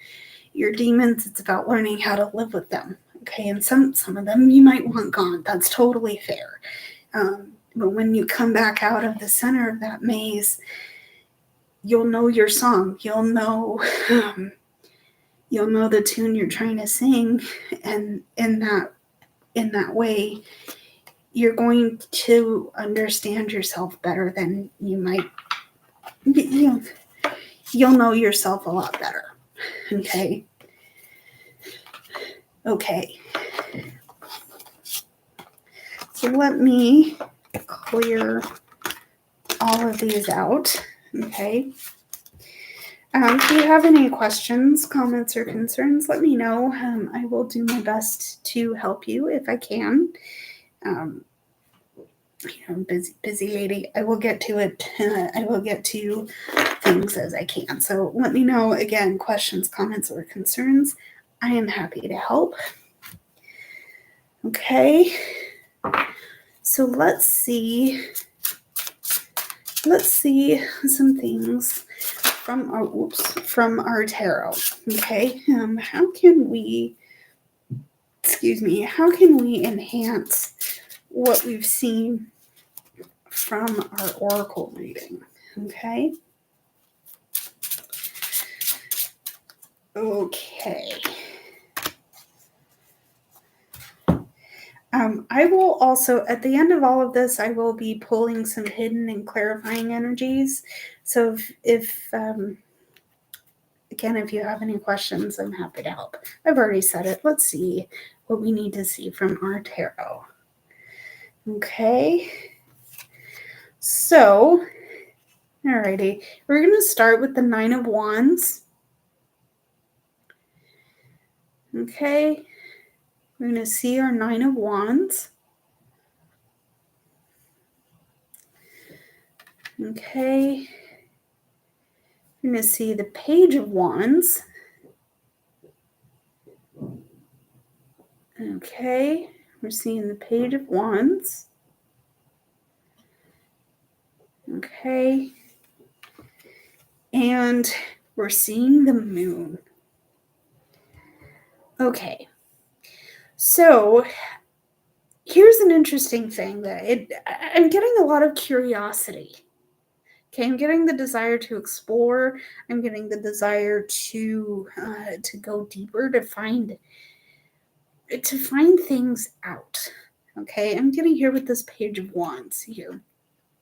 your demons. It's about learning how to live with them. Okay, and some of them you might want gone. That's totally fair. But when you come back out of the center of that maze, you'll know your song. You'll know the tune you're trying to sing, and in that way, you're going to understand yourself better than you might. You'll know yourself a lot better. Okay. Okay. So let me clear all of these out. Okay. If you have any questions, comments, or concerns, let me know. I will do my best to help you if I can. Busy lady. I will get to it. I will get to things as I can. So let me know, again, questions, comments, or concerns. I am happy to help. Okay. So let's see let's see some things from our tarot. Okay, how can we enhance what we've seen from our oracle reading? Okay. I will also, at the end of all of this, I will be pulling some hidden and clarifying energies. So if again, if you have any questions, I'm happy to help. I've already said it. Let's see what we need to see from our tarot. Okay. So, alrighty. We're going to start with the Nine of Wands. Okay. We're going to see our Nine of Wands. Okay. We're going to see the Page of Wands. Okay. We're seeing the Page of Wands. Okay. And we're seeing the Moon. Okay. So here's an interesting thing that I'm getting a lot of curiosity. Okay, I'm getting the desire to explore. I'm getting the desire to go deeper, to find things out. Okay, I'm getting here with this Page of Wands here.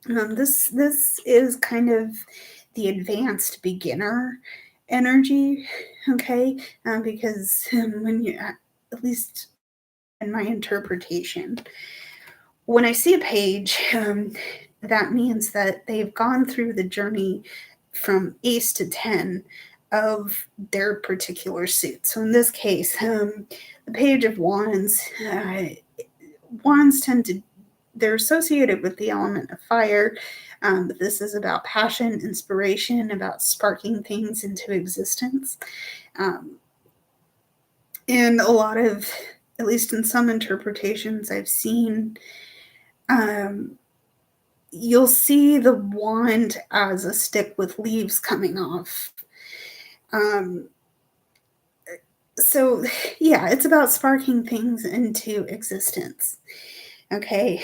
This is kind of the advanced beginner energy. Okay, because when you, at least in my interpretation, when I see a page, that means that they've gone through the journey from ace to 10 of their particular suit. So in this case, the Page of Wands, wands they're associated with the element of fire. But this is about passion, inspiration, about sparking things into existence. And a lot of, at least in some interpretations I've seen, you'll see the wand as a stick with leaves coming off. So yeah, it's about sparking things into existence. Okay,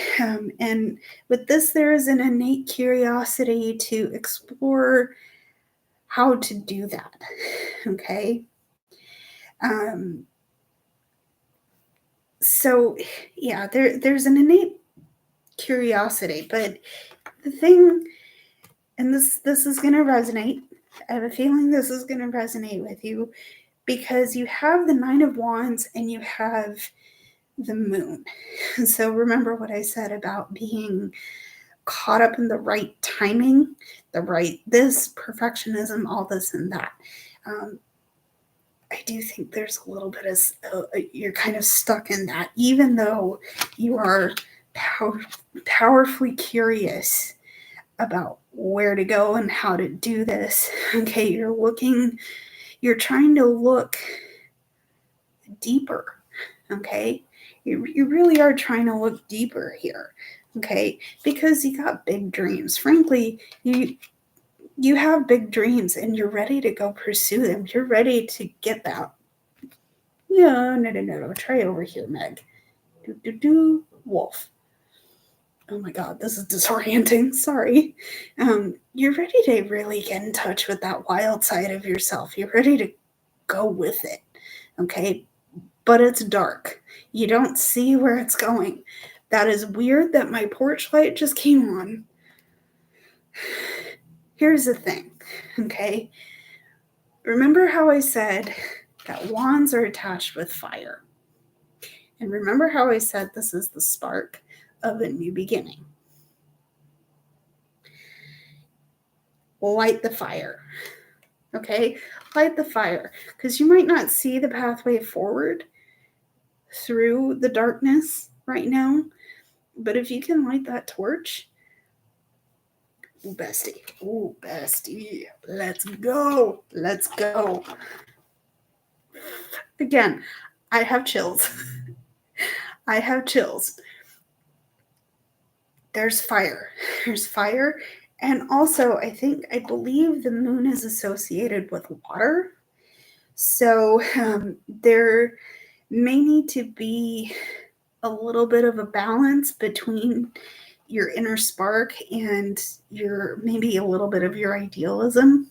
and with this, there is an innate curiosity to explore how to do that. Okay. So yeah, there's an innate curiosity, but the thing, and this is going to resonate. I have a feeling this is going to resonate with you because you have the Nine of Wands and you have the Moon. So remember what I said about being caught up in the right timing, this perfectionism, all this and that. I do think there's a little bit of, you're kind of stuck in that, even though you are powerfully curious about where to go and how to do this. Okay, you're trying to look deeper. Okay, you really are trying to look deeper here. Okay, because you got big dreams. Frankly, you have big dreams and you're ready to go pursue them. You're ready to get that. Yeah, no. Try over here, Meg. Wolf. Oh my God, this is disorienting. Sorry. You're ready to really get in touch with that wild side of yourself. You're ready to go with it. Okay, but it's dark. You don't see where it's going. That is weird that my porch light just came on. Here's the thing, okay? Remember how I said that wands are attached with fire? And remember how I said this is the spark of a new beginning? Light the fire, okay? Light the fire, because you might not see the pathway forward through the darkness right now, but if you can light that torch, ooh, bestie, let's go. Again, I have chills. There's fire. And also, I believe the moon is associated with water. So there may need to be a little bit of a balance between your inner spark and maybe a little bit of your idealism.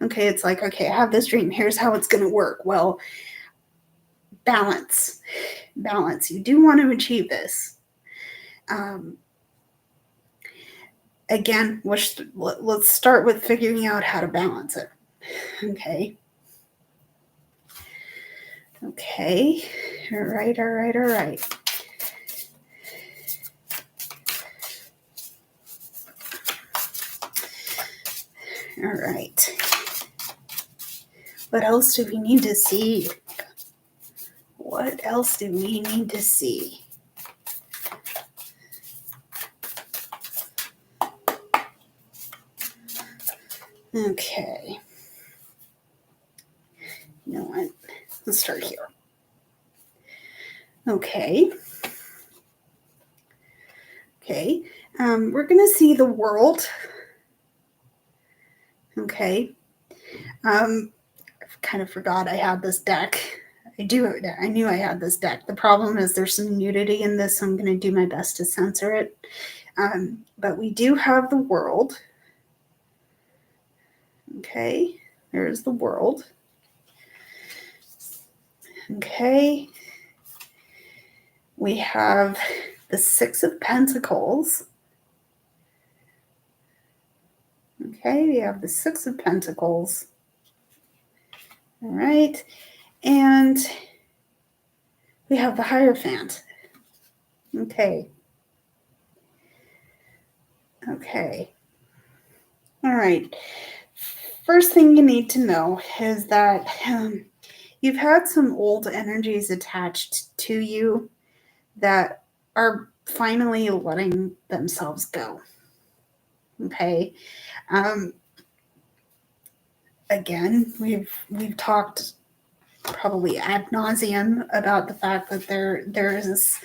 Okay, it's like, okay, I have this dream. Here's how it's going to work. Well, balance. You do want to achieve this. Again, let's start with figuring out how to balance it. Okay. All right. All right. What else do we need to see? Okay. You know what? Let's start here. Okay. We're going to see the world. Okay. I kind of forgot I had this deck. I knew I had this deck. The problem is there's some nudity in this, so I'm going to do my best to censor it. But we do have the world. Okay. There's the world. Okay. We have the Six of Pentacles. Okay, we have the Six of Pentacles. All right. And we have the Hierophant. Okay. All right. First thing you need to know is that you've had some old energies attached to you that are finally letting themselves go. Okay. Again, we've talked probably ad nauseum about the fact that there is this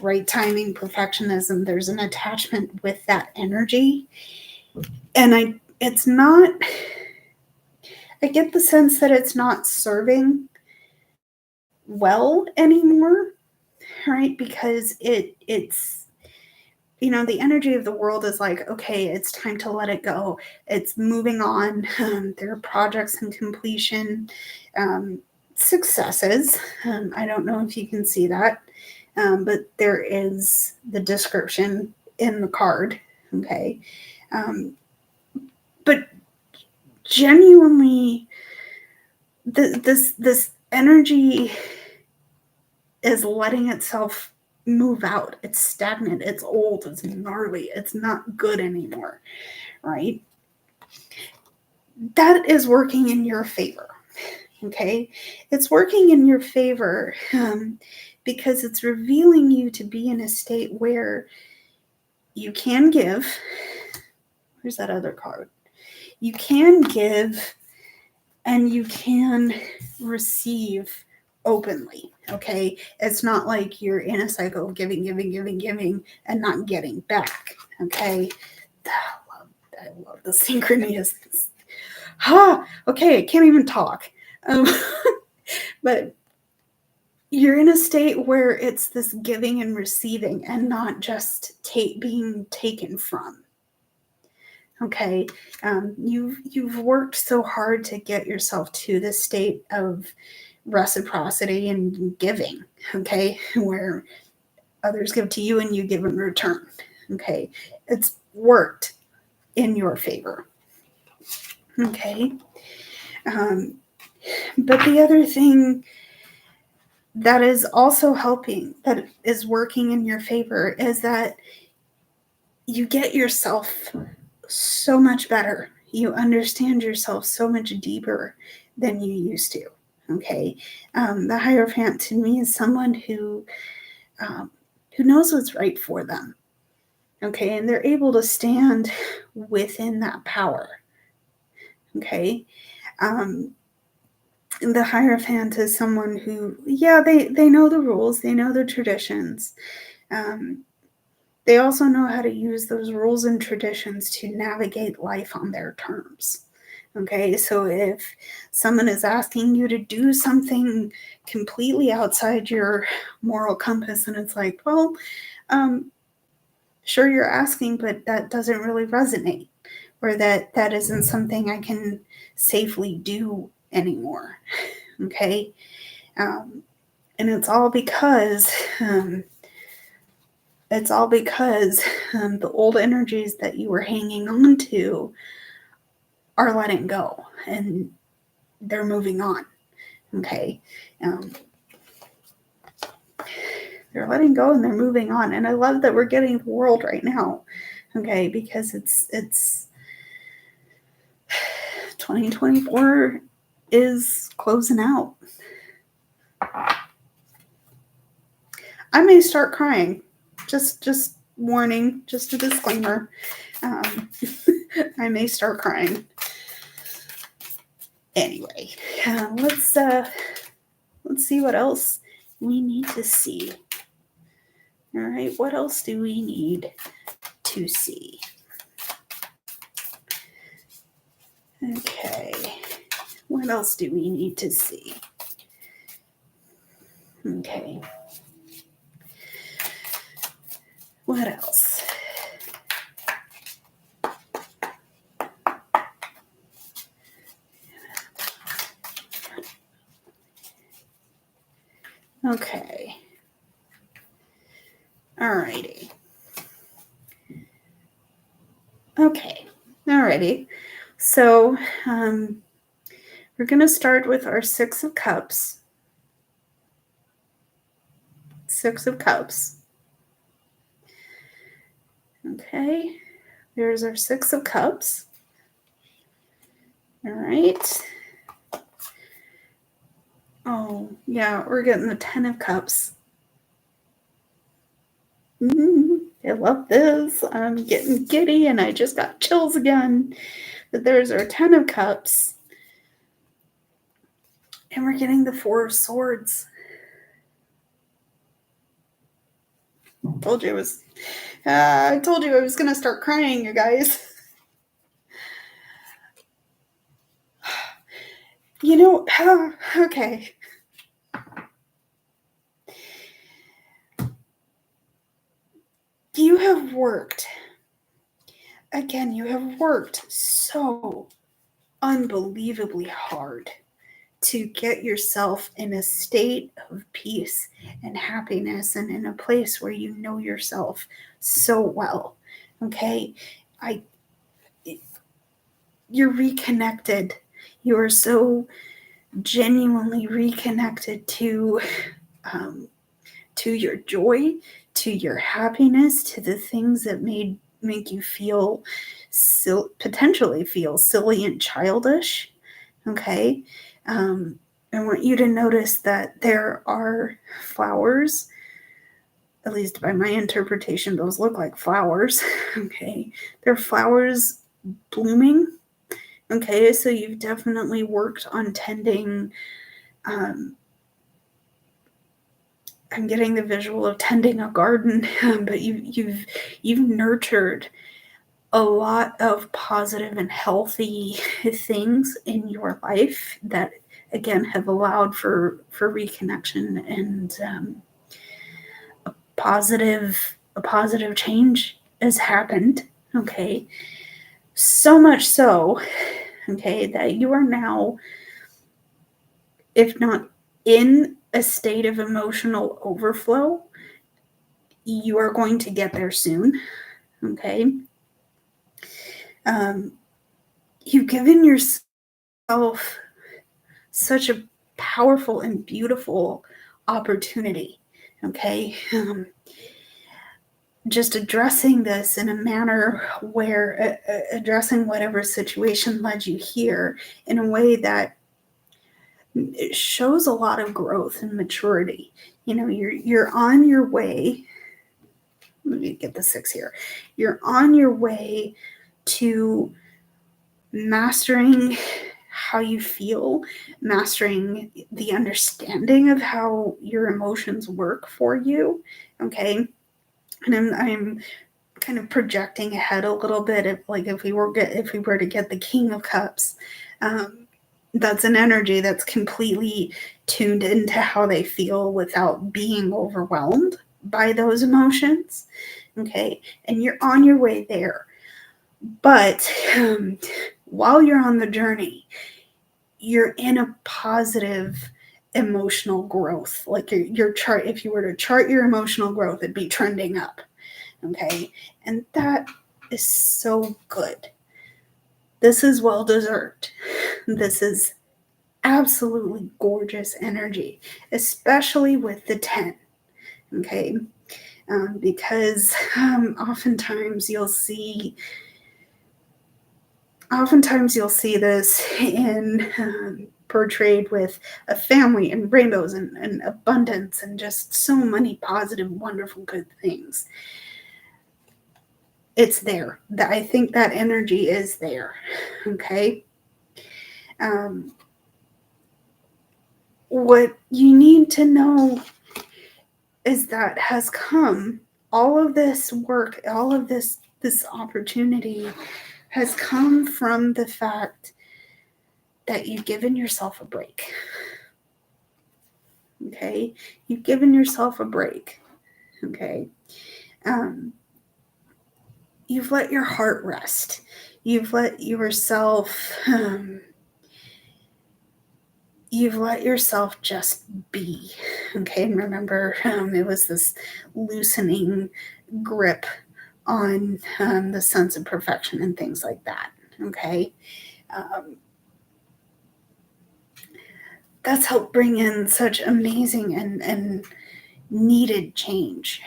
right timing perfectionism. There's an attachment with that energy, and I get the sense that it's not serving well anymore, right? Because it's the energy of the world is like, okay, it's time to let it go. It's moving on. There are projects in completion, successes. I don't know if you can see that, but there is the description in the card. Okay. But genuinely, this energy is letting itself move out. It's stagnant. It's old. It's gnarly. It's not good anymore, right? That is working in your favor. Okay, it's working in your favor because it's revealing you to be in a state where you can give. Where's that other card? You can give and you can receive openly. Okay, it's not like you're in a cycle of giving and not getting back. Okay, I love the synchronicity. Okay, I can't even talk. But you're in a state where it's this giving and receiving and not just being taken from. Okay, you've worked so hard to get yourself to this state of reciprocity and giving, okay, where others give to you and you give in return. Okay, it's worked in your favor. Okay, but the other thing that is also helping, that is working in your favor, is that you get yourself so much better. You understand yourself so much deeper than you used to. Okay, the Hierophant to me is someone who knows what's right for them. Okay, and they're able to stand within that power. Okay, the Hierophant is someone who, they know the rules, they know the traditions, They also know how to use those rules and traditions to navigate life on their terms. Okay, so if someone is asking you to do something completely outside your moral compass, and it's like, well, sure, you're asking, but that doesn't really resonate, or that isn't something I can safely do anymore. Okay, and it's all because the old energies that you were hanging on to are letting go, and they're moving on. Okay, they're letting go and they're moving on, and I love that we're getting the world right now. Okay, because it's 2024 is closing out. I may start crying. Just warning, just a disclaimer. I may start crying. Anyway, let's see what else we need to see. All right, what else do we need to see? Okay, what else do we need to see? Okay, what else? Okay. Alrighty. Okay. Alrighty. So we're going to start with our Six of Cups. Six of Cups. Okay. There's our Six of Cups. All right. Oh, yeah, we're getting the Ten of Cups. I love this. I'm getting giddy and I just got chills again. But there's our Ten of Cups. And we're getting the Four of Swords. I told you I was going to start crying, you guys. You know, okay. You have worked so unbelievably hard to get yourself in a state of peace and happiness and in a place where you know yourself so well. Okay? You're reconnected. You are so genuinely reconnected to your joy, to your happiness, to the things that make you feel potentially feel silly and childish. Okay, I want you to notice that there are flowers. At least by my interpretation, those look like flowers. Okay, there are flowers blooming. Okay, so you've definitely worked on tending. I'm getting the visual of tending a garden, but you've nurtured a lot of positive and healthy things in your life that again have allowed for reconnection and a positive change has happened. Okay, so much so, okay, that you are now, if not in a state of emotional overflow, you are going to get there soon. Okay. You've given yourself such a powerful and beautiful opportunity. Okay. Just addressing this in a manner where addressing whatever situation led you here in a way that it shows a lot of growth and maturity. You know, you're on your way. Let me get the 6 here. You're on your way to mastering how you feel, mastering the understanding of how your emotions work for you. Okay. And I'm kind of projecting ahead a little bit. If we were to get the King of Cups, that's an energy that's completely tuned into how they feel without being overwhelmed by those emotions. Okay, and you're on your way there. But while you're on the journey, you're in a positive emotional growth. Like your chart, if you were to chart your emotional growth, it'd be trending up. Okay, and that is so good. This is well deserved. This is absolutely gorgeous energy, especially with the 10. Okay, because oftentimes you'll see this in portrayed with a family and rainbows and abundance and just so many positive, wonderful, good things. It's there. I think that energy is there. Okay. What you need to know is that has come, all of this work, all of this opportunity has come from the fact that you've given yourself a break. Okay, you've given yourself a break. Okay, you've let your heart rest. You've let yourself just be. Okay, and remember, it was this loosening grip on the sense of perfection and things like that. Okay, that's helped bring in such amazing and needed change.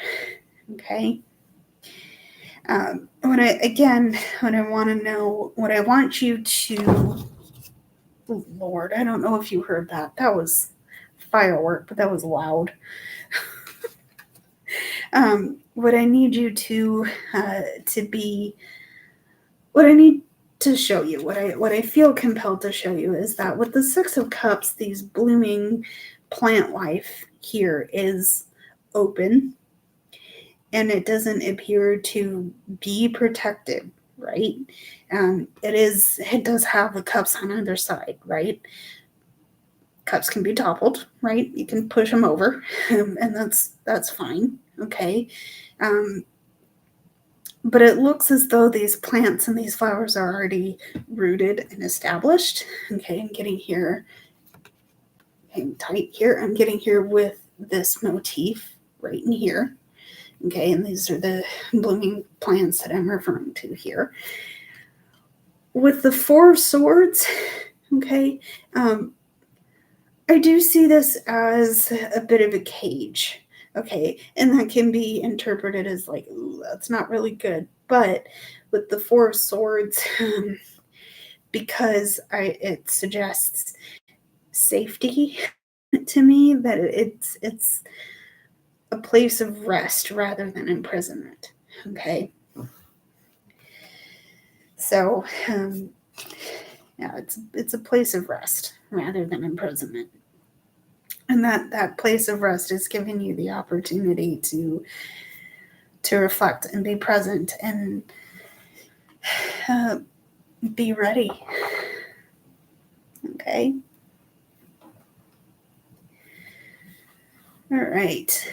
Okay. What I want you to, oh Lord, I don't know if you heard that. That was firework, but that was loud. What I need you to be, what I need to show you, what I feel compelled to show you is that with the Six of Cups, these blooming plant life here is open, and it doesn't appear to be protected, right? It does have the cups on either side, right? Cups can be toppled, right? You can push them over, and that's fine, okay? But it looks as though these plants and these flowers are already rooted and established. Okay, I'm getting here, hang tight here. I'm getting here with this motif right in here. Okay, and these are the blooming plants that I'm referring to here. With the Four of Swords, okay, I do see this as a bit of a cage, okay, and that can be interpreted as like, ooh, that's not really good. But with the Four of Swords, because it suggests safety to me, that it's a place of rest rather than imprisonment. Okay, so yeah, it's a place of rest rather than imprisonment, and that place of rest is giving you the opportunity to reflect and be present and be ready. Okay. All right.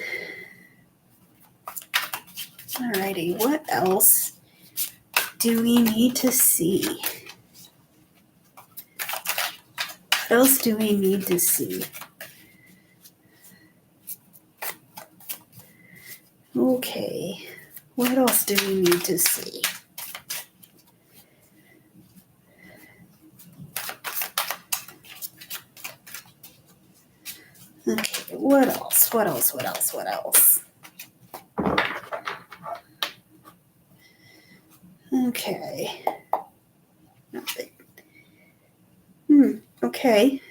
Alrighty, what else do we need to see? What else do we need to see? Okay, what else do we need to see? Okay, what else? What else? What else? What else? Okay. Nothing. Okay.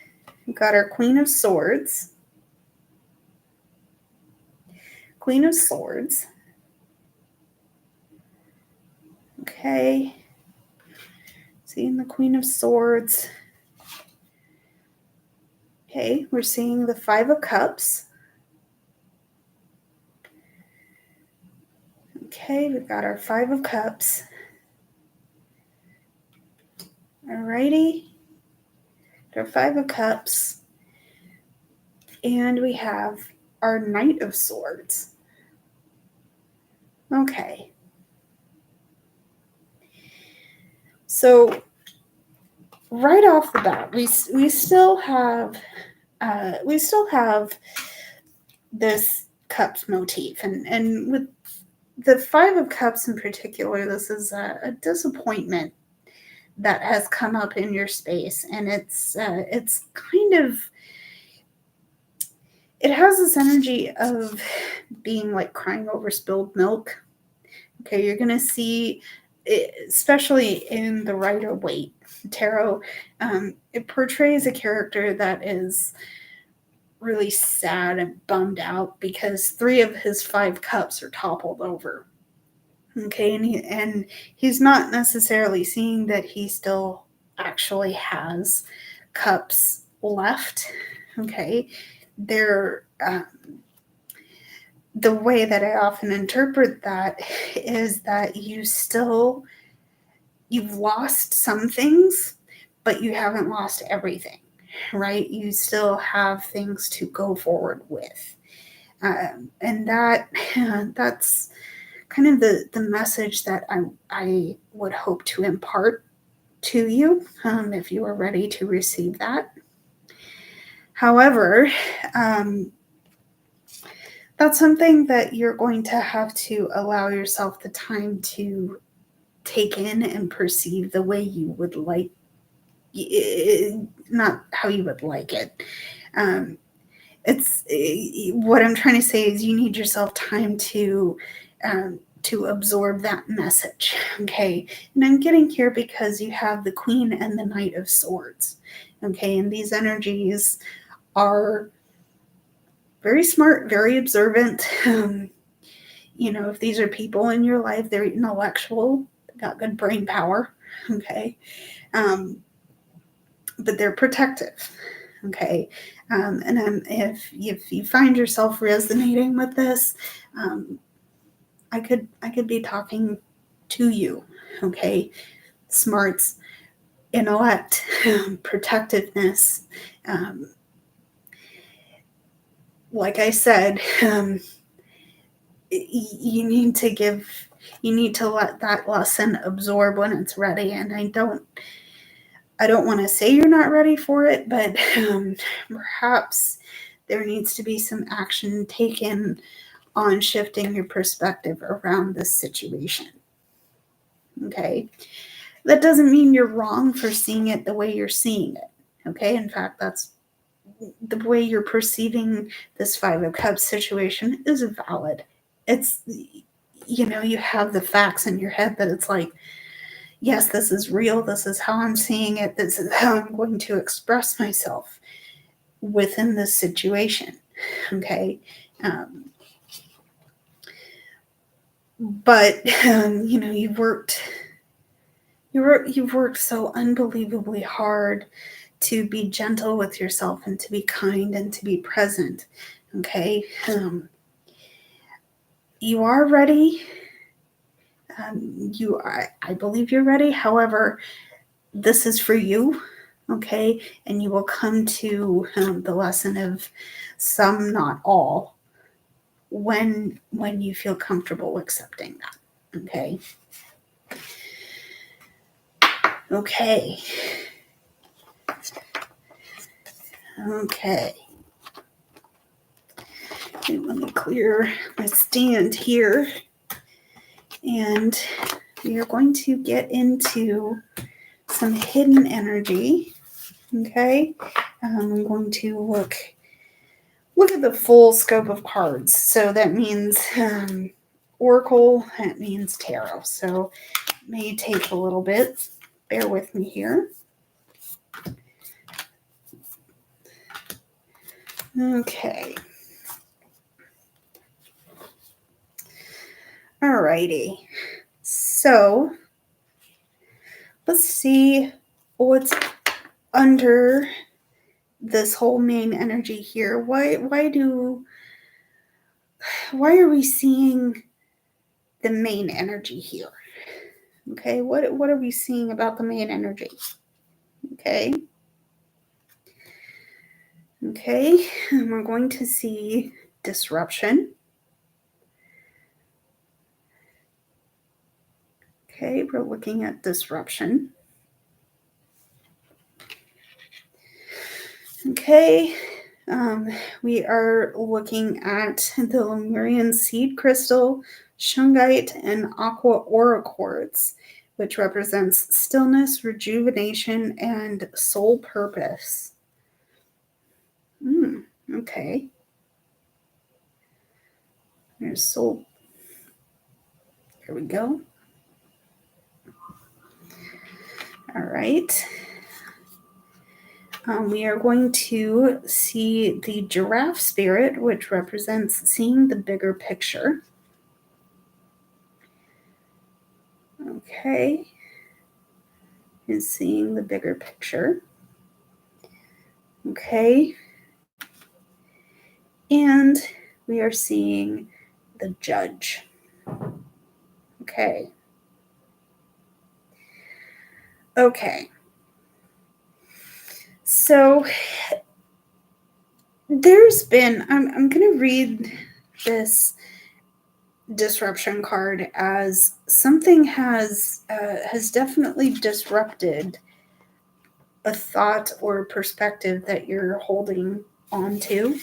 We've got our Queen of Swords. Queen of Swords. Okay. Seeing the Queen of Swords. Okay, we're seeing the Five of Cups. Okay, we've got our 5 of Cups. Alrighty. Our 5 of Cups. And we have our Knight of Swords. Okay. So right off the bat, we still have this cups motif, and with the 5 of Cups in particular, this is a disappointment that has come up in your space, and it's kind of, it has this energy of being like crying over spilled milk. Okay, you're gonna see, especially in the Rider-Waite tarot, it portrays a character that is really sad and bummed out because 3 of his 5 cups are toppled over. Okay, and he's not necessarily seeing that he still actually has cups left. Okay, they're the way that I often interpret that is that you've lost some things, but you haven't lost everything, right? You still have things to go forward with. And that's kind of the message that I would hope to impart to you, if you are ready to receive that. However, that's something that you're going to have to allow yourself the time to take in and perceive the way you would like, not how you would like it. It's what I'm trying to say is you need yourself time to absorb that message. Okay, and I'm getting here because you have the Queen and the Knight of Swords. Okay, and these energies are very smart, very observant. If these are people in your life, they're intellectual, got good brain power. Okay, but they're protective. Okay, and if you find yourself resonating with this, I could be talking to you. Okay, smarts, intellect, protectiveness. Like I said, you need to let that lesson absorb when it's ready. And I don't want to say you're not ready for it, but perhaps there needs to be some action taken on shifting your perspective around this situation. Okay, that doesn't mean you're wrong for seeing it the way you're seeing it. Okay, in fact, that's the way you're perceiving this 5 of Cups situation is valid. It's, you have the facts in your head that it's like, yes, this is real. This is how I'm seeing it. This is how I'm going to express myself within this situation. Okay. But you've worked so unbelievably hard to be gentle with yourself and to be kind and to be present. Okay. You are ready. I believe you're ready. However, this is for you. Okay. And you will come to the lesson of some, not all, when you feel comfortable accepting that. Okay. Okay. Okay. Let me clear my stand here. And we are going to get into some hidden energy. Okay. I'm going to look at the full scope of cards. So that means Oracle, that means Tarot. So it may take a little bit. Bear with me here. Okay. Alrighty. So let's see what's under this whole main energy here. Why are we seeing the main energy here. Okay, what are we seeing about the main energy? Okay. Okay, and we're going to see disruption. Okay, we're looking at disruption. Okay, we are looking at the Lemurian seed crystal, shungite, and aqua aura quartz, which represents stillness, rejuvenation, and soul purpose. Okay. There's soul. Here we go. All right. We are going to see the giraffe spirit, which represents seeing the bigger picture. Okay. Is seeing the bigger picture. Okay. And we are seeing the judge. Okay. Okay. So there's been, I'm going to read this disruption card as something has definitely disrupted a thought or perspective that you're holding on to.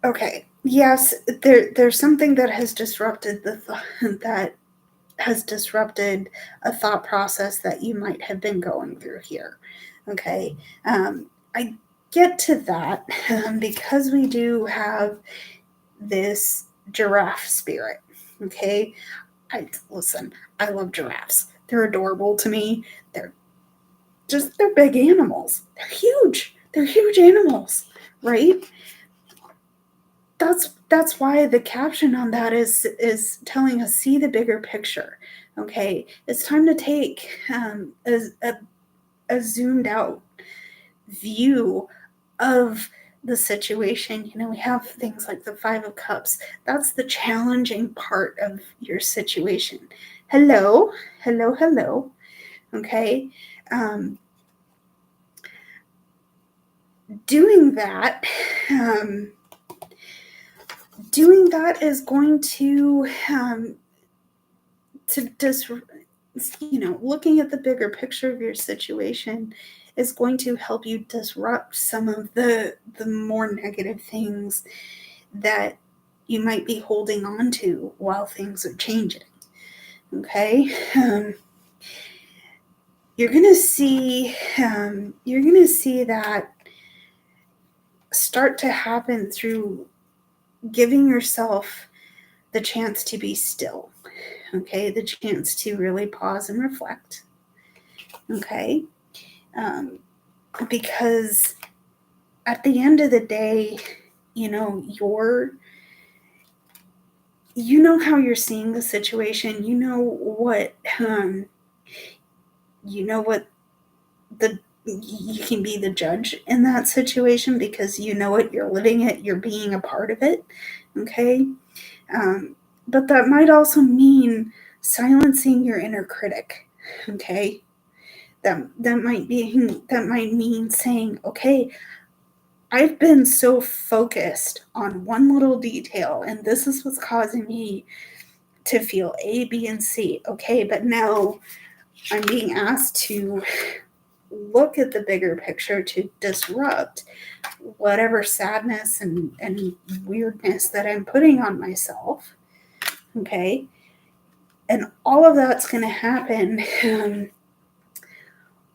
Okay. Yes, there's something that has disrupted that has disrupted a thought process that you might have been going through here. Okay. I get to that because we do have this giraffe spirit. Okay. Listen, I love giraffes. They're adorable to me. They're big animals. They're huge. They're huge animals, right? That's why the caption on that is telling us, see the bigger picture. Okay, it's time to take a zoomed out view of the situation. You know, we have things like the Five of Cups. That's the challenging part of your situation. Hello. Okay. Doing that is going to looking at the bigger picture of your situation is going to help you disrupt some of the more negative things that you might be holding on to while things are changing. Okay. You're gonna see that start to happen through giving yourself the chance to be still. Okay, the chance to really pause and reflect. Okay, because at the end of the day, you know how you're seeing the situation. You know what you can be the judge in that situation because you know it, you're living it, you're being a part of it. Okay, but that might also mean silencing your inner critic. Okay, that might mean saying, okay, I've been so focused on one little detail, and this is what's causing me to feel A, B, and C. Okay, but now I'm being asked to look at the bigger picture, to disrupt whatever sadness and weirdness that I'm putting on myself. Okay, and all of that's going to happen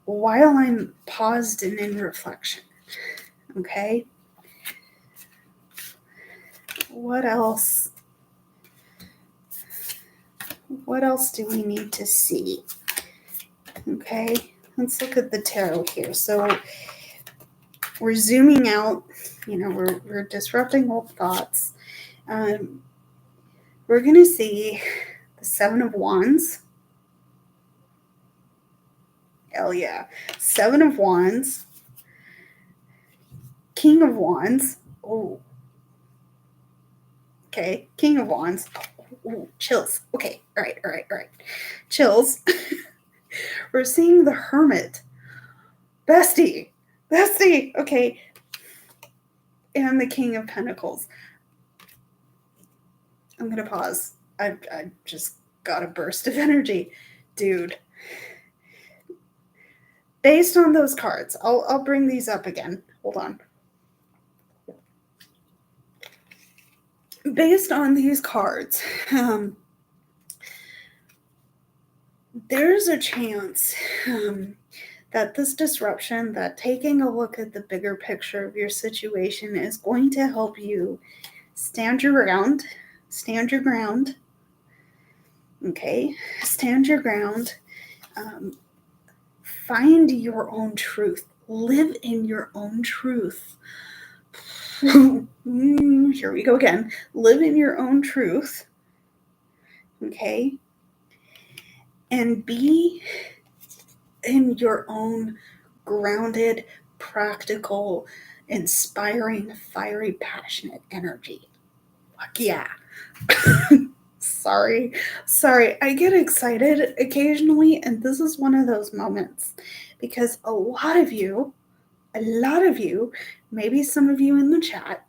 while I'm paused and in reflection. Okay. What else do we need to see? Okay, let's look at the tarot here. So we're zooming out, we're disrupting old thoughts. We're going to see the Seven of Wands. Hell yeah. Seven of Wands. King of Wands. Oh. Okay, King of Wands. Ooh, chills. Okay, all right. Chills. We're seeing the Hermit. Bestie. Okay. And the King of Pentacles. I'm going to pause. I just got a burst of energy. Dude. Based on those cards, I'll bring these up again. Hold on. Based on these cards, there's a chance that this disruption, that taking a look at the bigger picture of your situation is going to help you stand your ground. Okay, stand your ground. Find your own truth. Live in your own truth. Here we go again. Live in your own truth. Okay, and be in your own grounded, practical, inspiring, fiery, passionate energy. Fuck yeah. Sorry. I get excited occasionally, and this is one of those moments because a lot of you, maybe some of you in the chat,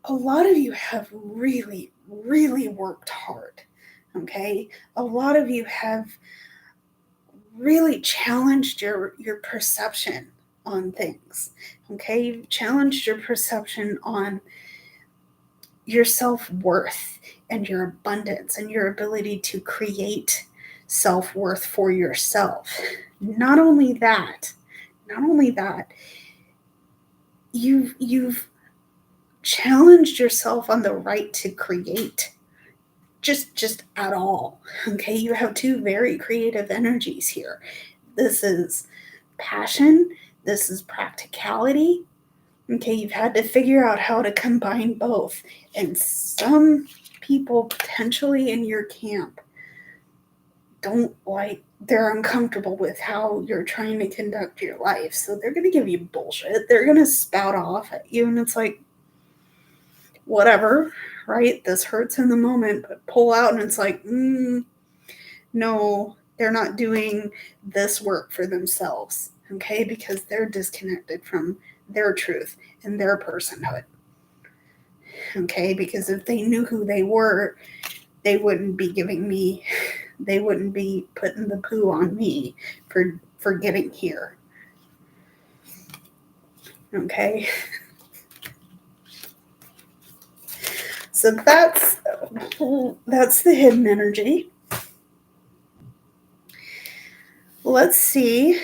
a lot of you have really, really worked hard. Okay? A lot of you have really challenged your perception on things. Okay? You've challenged your perception on your self-worth and your abundance and your ability to create self-worth for yourself. Not only that, you've challenged yourself on the right to create just at all. Okay, you have two very creative energies here. This is passion, this is practicality. Okay, you've had to figure out how to combine both. And some people potentially in your camp they're uncomfortable with how you're trying to conduct your life. So they're going to give you bullshit. They're going to spout off at you. And it's like, whatever, right? This hurts in the moment, but pull out and it's like, no, they're not doing this work for themselves. Okay, because they're disconnected from their truth and their personhood. Okay, because if they knew who they were, they wouldn't be putting the poo on me for getting here. Okay. So that's the hidden energy. Let's see.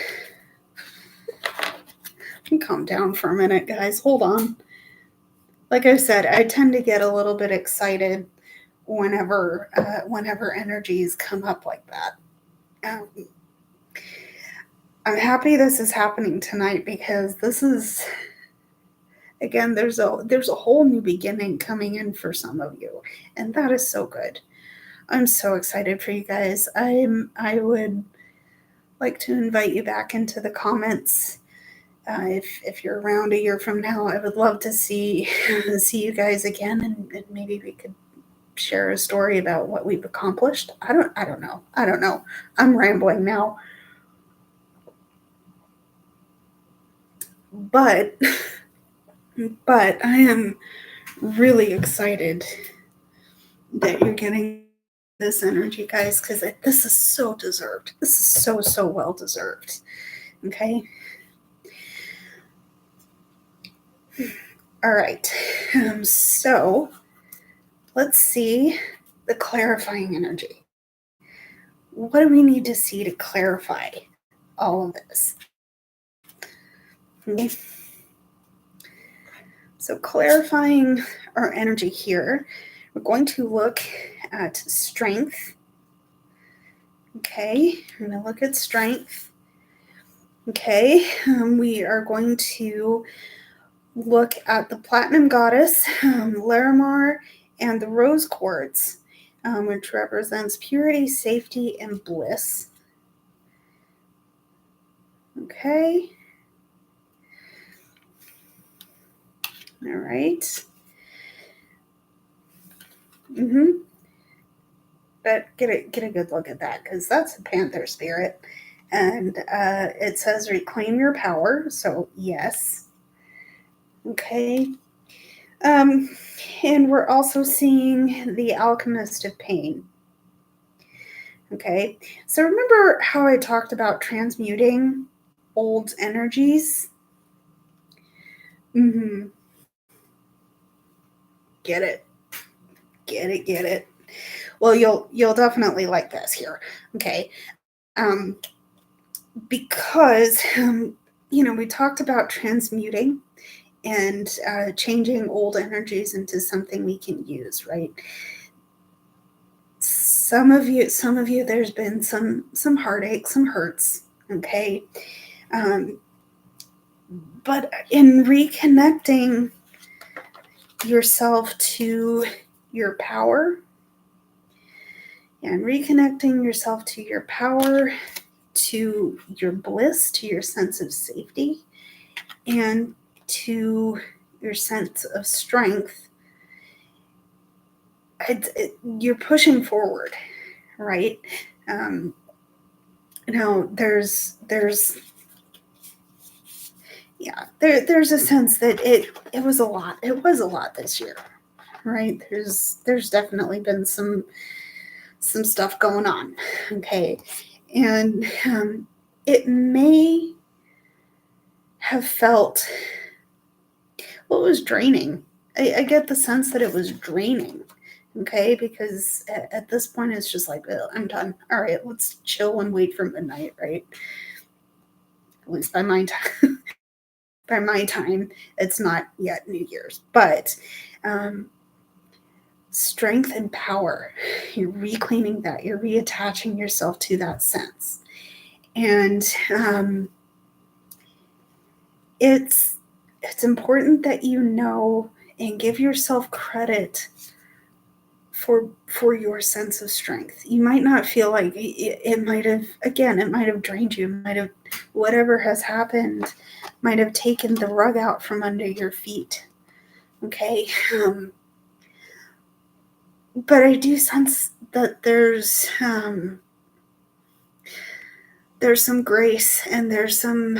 Let me calm down for a minute, guys. Hold on. Like I said, I tend to get a little bit excited whenever energies come up like that. I'm happy this is happening tonight because this is, again, there's a whole new beginning coming in for some of you, and that is so good. I'm so excited for you guys. I would like to invite you back into the comments. If you're around a year from now, I would love to see you guys again, and maybe we could share a story about what we've accomplished. I don't know. I'm rambling now. But I am really excited that you're getting this energy, guys, because this is so deserved. This is so well deserved. Okay. All right. So let's see the clarifying energy. What do we need to see to clarify all of this? Okay. So clarifying our energy here, we're going to look at strength. Okay, we're going to look at strength. Okay, we are going to look at the Platinum Goddess, Larimar, and the Rose Quartz, which represents purity, safety, and bliss. Okay. All right. Mm-hmm. But get a good look at that, because that's a panther spirit. And it says reclaim your power. So yes. Okay. Um, and we're also seeing the alchemist of pain. Okay. So remember how I talked about transmuting old energies? Mm-hmm. Get it. Get it. Well, you'll definitely like this here. Okay. Um, because we talked about transmuting and changing old energies into something we can use, right? Some of you, there's been some heartache, some hurts, okay? Um, but in reconnecting yourself to your power, and reconnecting yourself to your power, to your bliss, to your sense of safety, and to your sense of strength, you're pushing forward, right? Um, there's yeah, there's a sense that it was a lot. It was a lot this year, right? There's definitely been some stuff going on, okay, and it may have felt, well, it was draining. I get the sense that it was draining, okay, because at this point it's just like, oh, I'm done. All right, let's chill and wait for midnight, right? At least by my time. By my time, it's not yet New Year's, but strength and power, you're reclaiming that, you're reattaching yourself to that sense, and it's important that you know and give yourself credit for your sense of strength. You might not feel like it might have, again, it might have drained you, might have, whatever has happened might have taken the rug out from under your feet, okay. But I do sense that there's some grace and there's some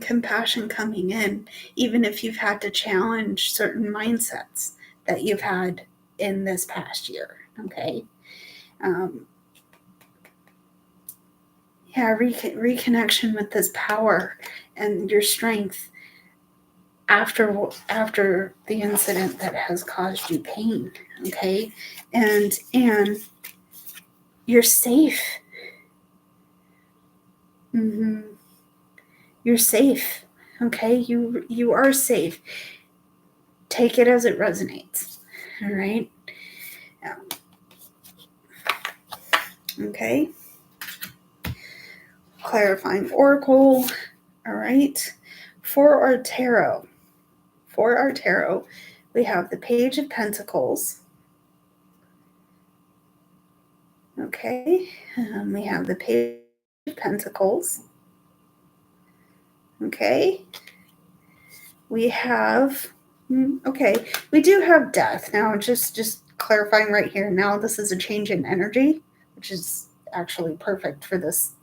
compassion coming in, even if you've had to challenge certain mindsets that you've had in this past year, okay. um, yeah, reconnection with this power and your strength after the incident that has caused you pain, okay, and you're safe. Mm-hmm. You're safe, okay. You are safe. Take it as it resonates, all right. Okay. Clarifying oracle. All right. For our tarot, we have the Page of Pentacles. Okay. We have the Page of Pentacles. Okay. We have, okay, we do have death. Now, just clarifying right here. Now, this is a change in energy, which is actually perfect for this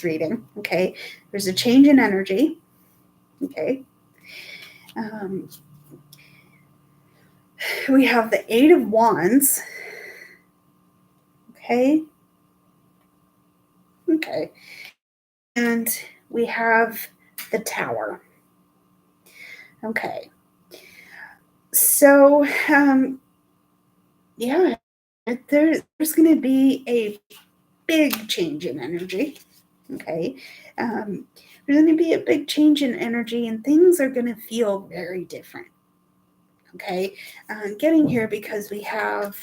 reading. Okay. There's a change in energy. Okay. We have the Eight of Wands. Okay. Okay. And we have the Tower. Okay. So, yeah, there's going to be a big change in energy. Okay. There's going to be a big change in energy, and things are going to feel very different. Okay. Getting here because we have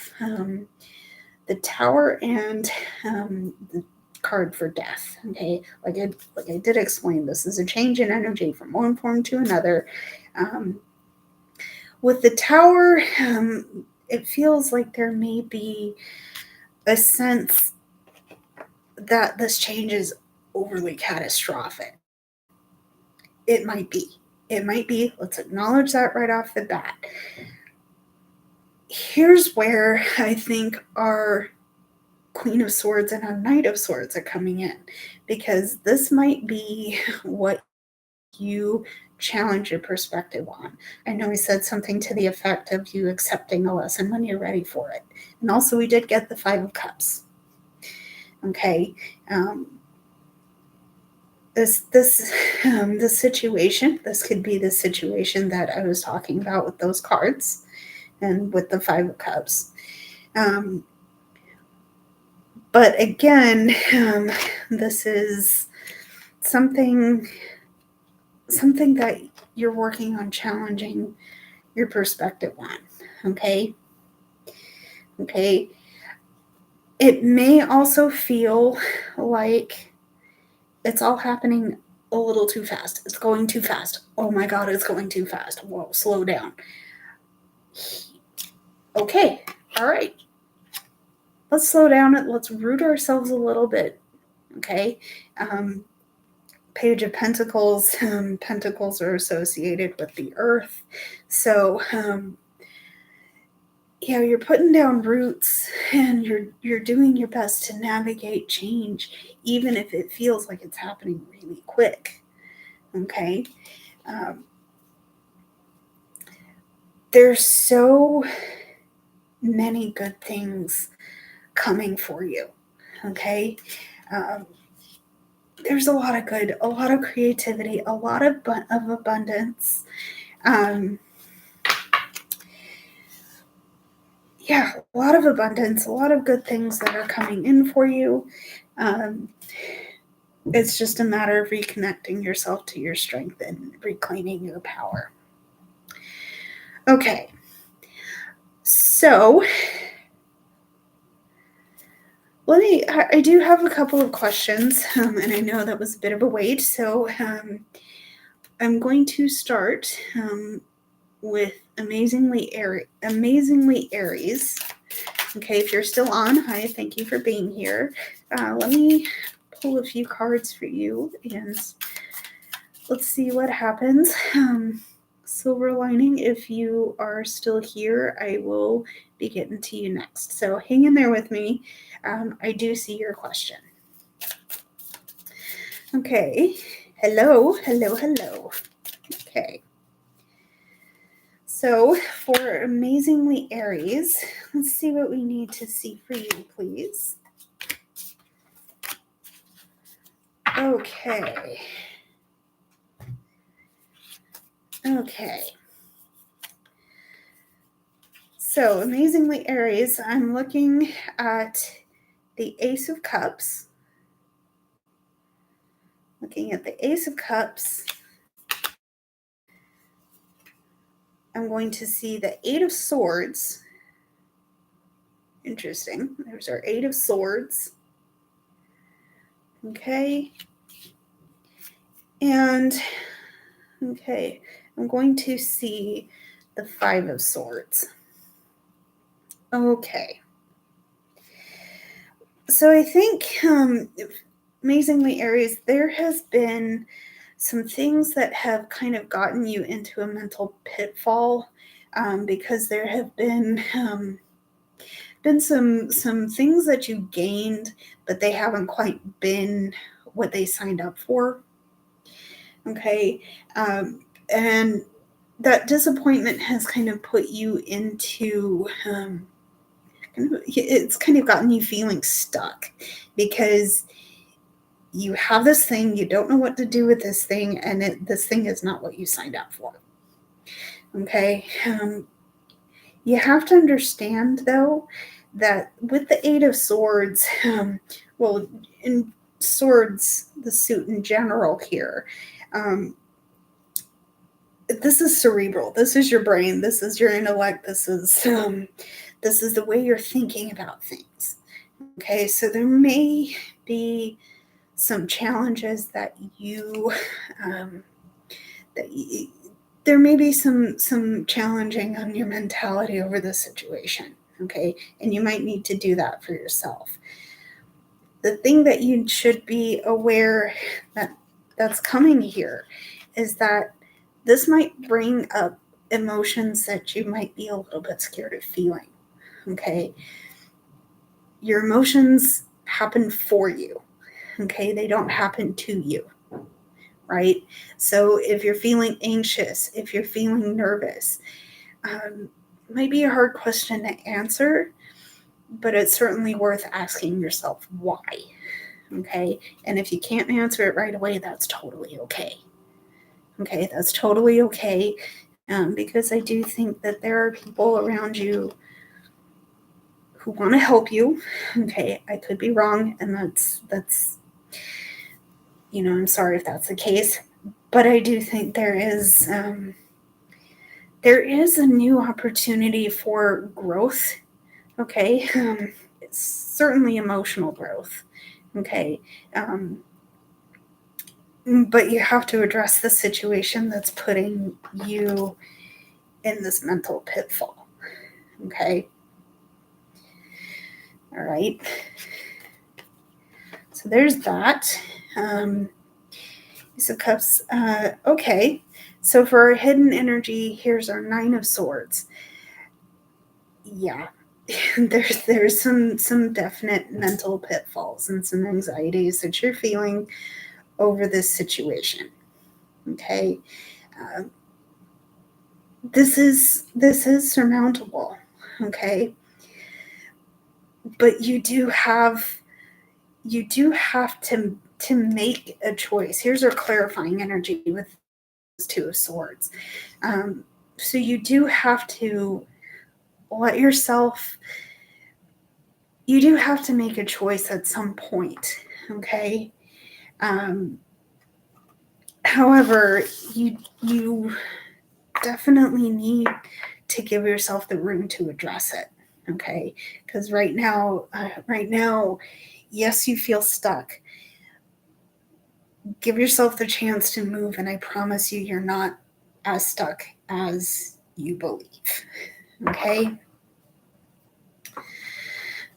the Tower and the card for death. Okay, like I did explain, this is a change in energy from one form to another. With the Tower, it feels like there may be a sense that this change is overly catastrophic. It might be. Let's acknowledge that right off the bat. here's where I think our Queen of Swords and our Knight of Swords are coming in, because this might be what you challenge your perspective on. I know we said something to the effect of you accepting a lesson when you're ready for it. And also we did get the Five of Cups. Okay. This situation, this could be the situation that I was talking about with those cards and with the Five of Cups. But again, this is something that you're working on challenging your perspective on. Okay. It may also feel like it's all happening a little too fast. It's going too fast. Oh my God, it's going too fast. Whoa, slow down. Okay, all right. Let's slow down. Let's root ourselves a little bit. Okay. Page of Pentacles. Pentacles are associated with the earth. So, you're putting down roots and you're doing your best to navigate change, even if it feels like it's happening really quick. Okay. There's so many good things coming for you. Okay. There's a lot of good, a lot of creativity, a lot of abundance. A lot of abundance, a lot of good things that are coming in for you. It's just a matter of reconnecting yourself to your strength and reclaiming your power. Okay. So, I do have a couple of questions, and I know that was a bit of a wait, so I'm going to start with Amazingly Aries. Okay, if you're still on, hi, thank you for being here. Let me pull a few cards for you, and let's see what happens. Silver lining, if you are still here, I will be getting to you next. So hang in there with me. I do see your question. Okay. Hello. Okay. So for Amazingly Aries, let's see what we need to see for you, please. Okay. So Amazingly Aries, I'm looking at the Ace of Cups. Looking at the Ace of Cups, I'm going to see the Eight of Swords. Interesting. There's our Eight of Swords. Okay. And, okay, I'm going to see the Five of Swords. Okay. So I think, Amazingly Aries, there has been some things that have kind of gotten you into a mental pitfall, because there have been some things that you gained, but they haven't quite been what they signed up for. Okay. And that disappointment has kind of put you into, it's kind of gotten you feeling stuck, because you have this thing, you don't know what to do with this thing, and this thing is not what you signed up for. Okay. You have to understand, though, that with the Eight of Swords, well, in swords, the suit in general here, this is cerebral. This is your brain. This is your intellect. This is the way you're thinking about things. Okay, so there may be some challenges that there may be some challenging on your mentality over the situation. Okay, and you might need to do that for yourself. The thing that you should be aware that's coming here is that this might bring up emotions that you might be a little bit scared of feeling. Okay. Your emotions happen for you. Okay. They don't happen to you. Right. So if you're feeling anxious, if you're feeling nervous, might be a hard question to answer, but it's certainly worth asking yourself why. Okay. And if you can't answer it right away, that's totally okay. Okay. That's totally okay. Because I do think that there are people around you who want to help you. Okay. I could be wrong. And that's, I'm sorry if that's the case, but I do think there is a new opportunity for growth. Okay. It's certainly emotional growth. Okay. But you have to address the situation that's putting you in this mental pitfall. Okay. All right. So there's that. Ace of Cups. Okay. So for our hidden energy, here's our 9 of Swords. Yeah. there's some definite mental pitfalls and some anxieties that you're feeling over this situation. Okay. This is surmountable. Okay. But you do have to make a choice. Here's our clarifying energy with this 2 of Swords. So you do have to let yourself, you do have to make a choice at some point. Okay. However, you definitely need to give yourself the room to address it. Okay. Because right now, yes, you feel stuck. Give yourself the chance to move, and I promise you, you're not as stuck as you believe. Okay.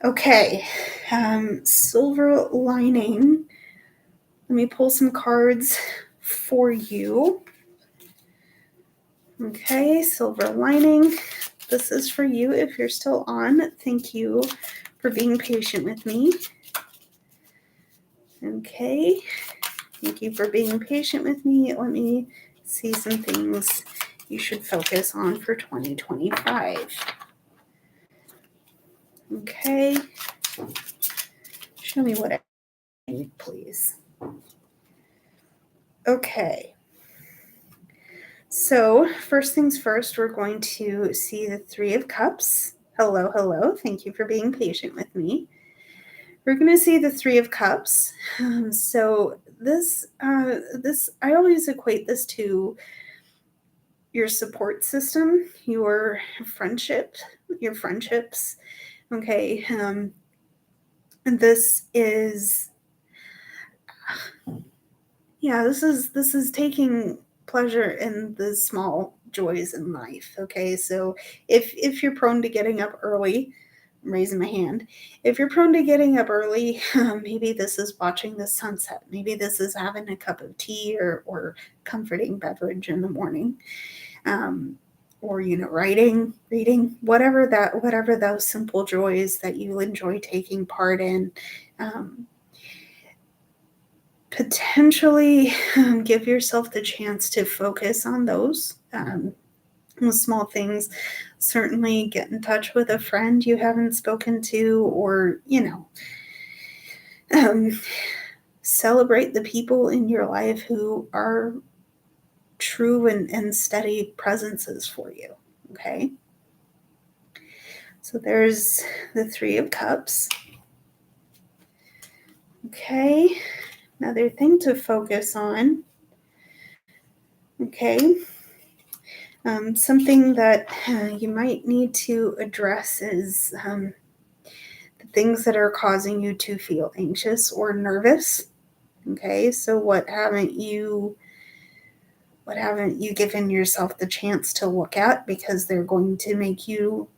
Okay. Silver lining. Let me pull some cards for you. Okay. Silver lining. This is for you if you're still on. Thank you for being patient with me. Okay. Thank you for being patient with me. Let me see some things you should focus on for 2025. Okay. Show me what I need, please. Okay. So first things first, we're going to see the 3 of Cups. Hello, hello. Thank you for being patient with me. We're going to see the 3 of Cups. So this, I always equate this to your support system, your friendships. Okay. And this is, this is taking pleasure in the small joys in life. Okay. So if you're prone to getting up early, I'm raising my hand. If you're prone to getting up early, maybe this is watching the sunset. Maybe this is having a cup of tea or comforting beverage in the morning. Or, writing, reading, whatever those simple joys that you enjoy taking part in, potentially give yourself the chance to focus on those small things. Certainly get in touch with a friend you haven't spoken to, or, celebrate the people in your life who are true and steady presences for you. Okay. So there's the 3 of Cups. Okay. Another thing to focus on. Okay. Something that you might need to address is the things that are causing you to feel anxious or nervous. Okay. So what haven't you given yourself the chance to look at, because they're going to make you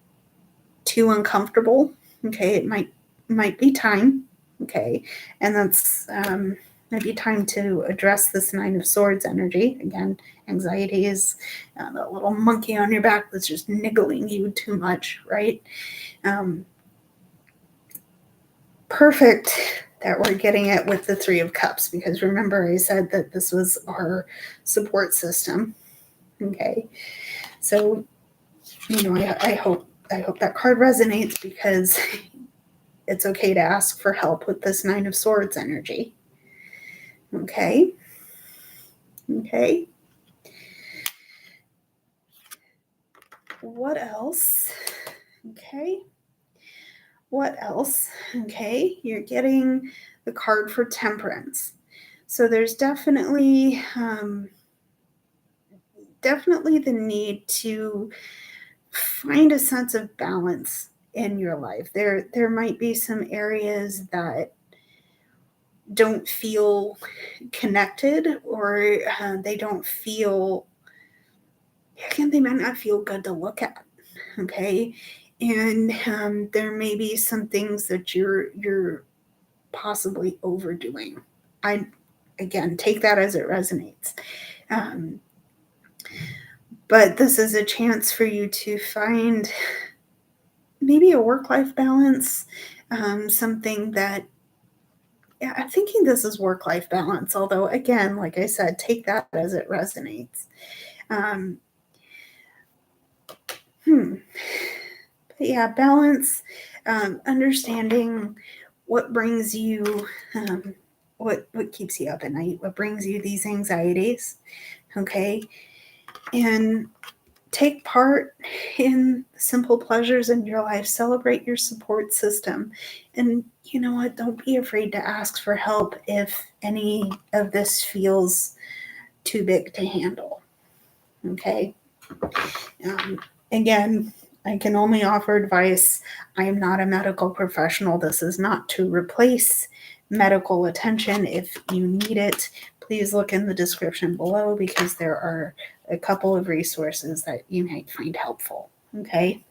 too uncomfortable? Okay. It might be time. Okay. And that's might be time to address this Nine of Swords energy. Again, anxiety is that little monkey on your back that's just niggling you too much, right? Perfect that we're getting it with the Three of Cups, because remember I said that this was our support system. Okay, so I hope that card resonates, because it's okay to ask for help with this Nine of Swords energy. Okay. What else? What else? You're getting the card for Temperance. So there's definitely the need to find a sense of balance in your life. There might be some areas that don't feel connected, or they don't feel, again, they might not feel good to look at. Okay, and there may be some things that you're possibly overdoing. I, again, take that as it resonates. But this is a chance for you to find maybe a work-life balance, something that, yeah, I'm thinking this is work-life balance, although, again, like I said, take that as it resonates. But yeah, balance, understanding what brings you, what keeps you up at night, what brings you these anxieties, okay? And take part in simple pleasures in your life. Celebrate your support system. And you know what? Don't be afraid to ask for help if any of this feels too big to handle. Okay? Again, I can only offer advice. I am not a medical professional. This is not to replace medical attention. If you need it, please look in the description below, because there are a couple of resources that you might find helpful. Okay.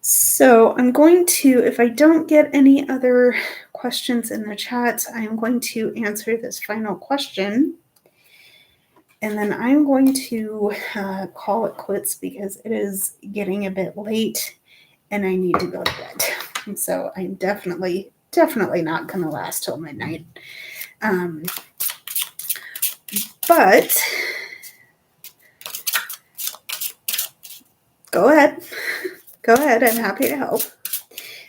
So I'm going to, if I don't get any other questions in the chat, I'm going to answer this final question. And then I'm going to call it quits, because it is getting a bit late and I need to go to bed. And so I'm definitely not going to last till midnight. But go ahead. I'm happy to help.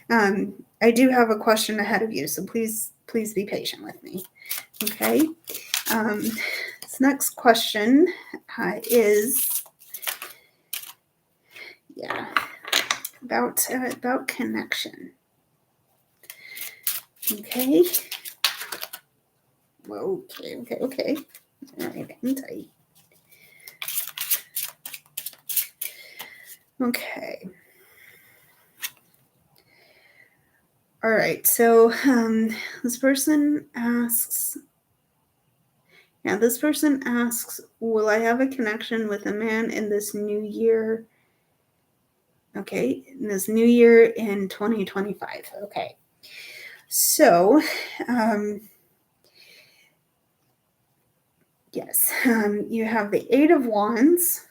I do have a question ahead of you, so please be patient with me. Okay. This next question is, about connection. Okay. Okay. All right, hang tight. Okay. All right, so this person asks, will I have a connection with a man in this new year? Okay, in this new year in 2025. Okay, so yes, you have the Eight of Wands.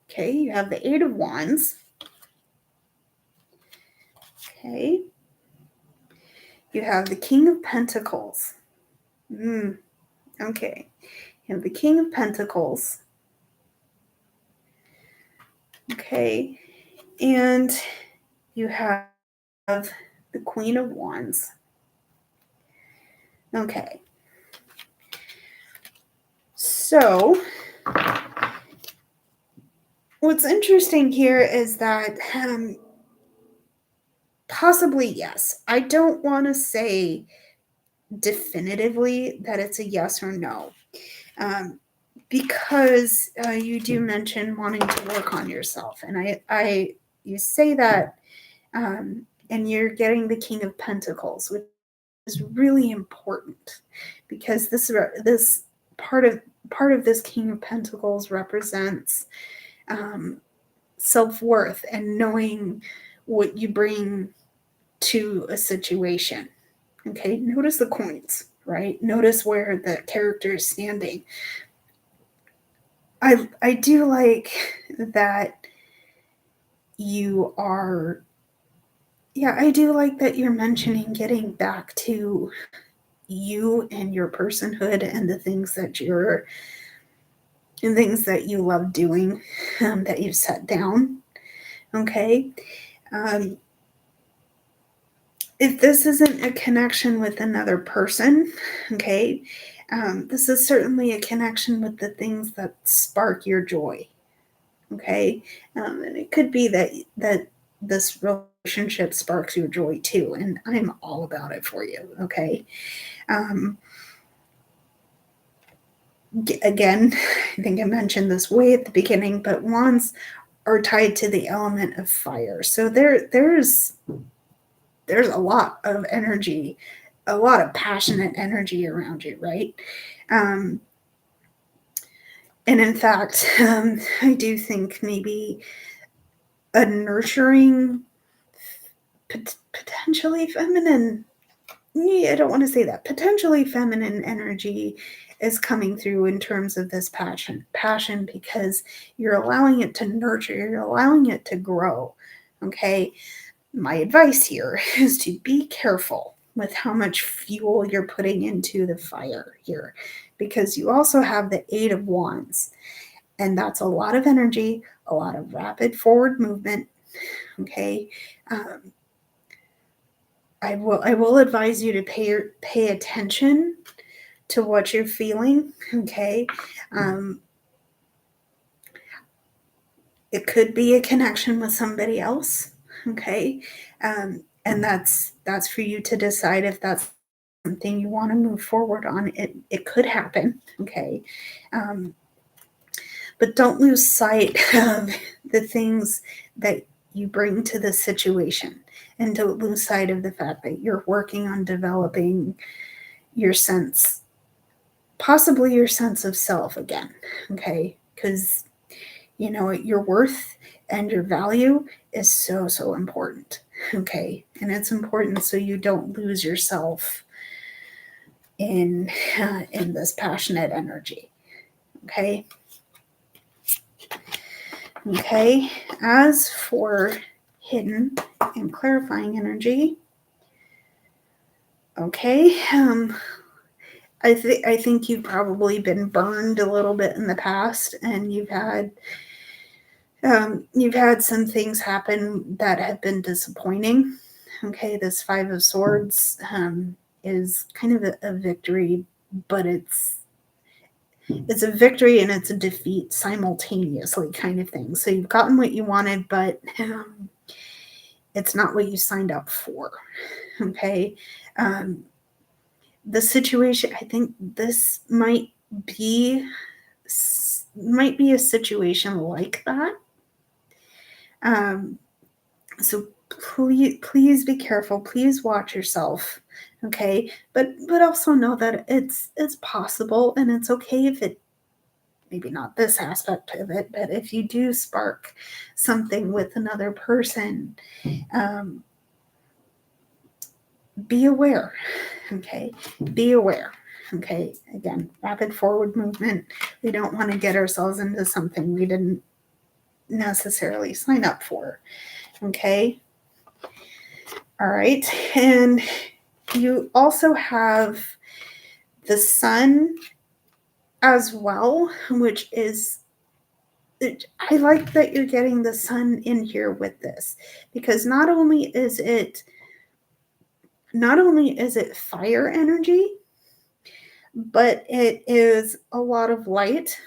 Okay, you have the Eight of Wands. Okay, you have the King of Pentacles. Okay, you have the King of Pentacles. Okay, and you have the Queen of Wands. Okay, so what's interesting here is that possibly yes. I don't want to say definitively that it's a yes or no, because you do mention wanting to work on yourself, and you say that, and you're getting the King of Pentacles, which is really important, because this part of this King of Pentacles represents self-worth and knowing what you bring to a situation. Okay, notice the coins, right? Notice where the character is standing. I do like that you are, yeah, I do like that you're mentioning getting back to you and your personhood and the things that you love doing, that you've set down. Okay. Um, if this isn't a connection with another person, okay, this is certainly a connection with the things that spark your joy. Okay. And it could be that this relationship sparks your joy too, and I'm all about it for you. Okay. Um, Again, I think I mentioned this way at the beginning, but wands are tied to the element of fire. So there's a lot of energy, a lot of passionate energy around you, right? And in fact, I do think maybe a nurturing, potentially feminine, I don't want to say that, potentially feminine energy is coming through in terms of this passion, because you're allowing it to nurture, you're allowing it to grow. Okay. My advice here is to be careful with how much fuel you're putting into the fire here, because you also have the 8 of Wands, and that's a lot of energy, a lot of rapid forward movement. Okay. I will advise you to pay attention to what you're feeling. Okay. It could be a connection with somebody else. Okay. And that's for you to decide if that's something you want to move forward on. It could happen. Okay. But don't lose sight of the things that you bring to the situation, and don't lose sight of the fact that you're working on developing your sense, possibly your sense of self again. Okay. Because your worth and your value is so, so important. Okay. And it's important so you don't lose yourself in this passionate energy. Okay. Okay. As for hidden and clarifying energy, okay. I think you've probably been burned a little bit in the past, and you've had some things happen that have been disappointing. Okay, this 5 of Swords is kind of a victory, but it's a victory and it's a defeat simultaneously, kind of thing. So you've gotten what you wanted, but it's not what you signed up for. Okay. The situation, I think this might be a situation like that. So please be careful. Please watch yourself. Okay. But also know that it's possible, and it's okay if it, maybe not this aspect of it, but if you do spark something with another person, be aware. Okay. Be aware. Okay. Again, rapid forward movement. We don't want to get ourselves into something we didn't necessarily sign up for. Okay. All right. And you also have the sun as well, which is, I like that you're getting the sun in here with this, because not only is it fire energy, but it is a lot of light,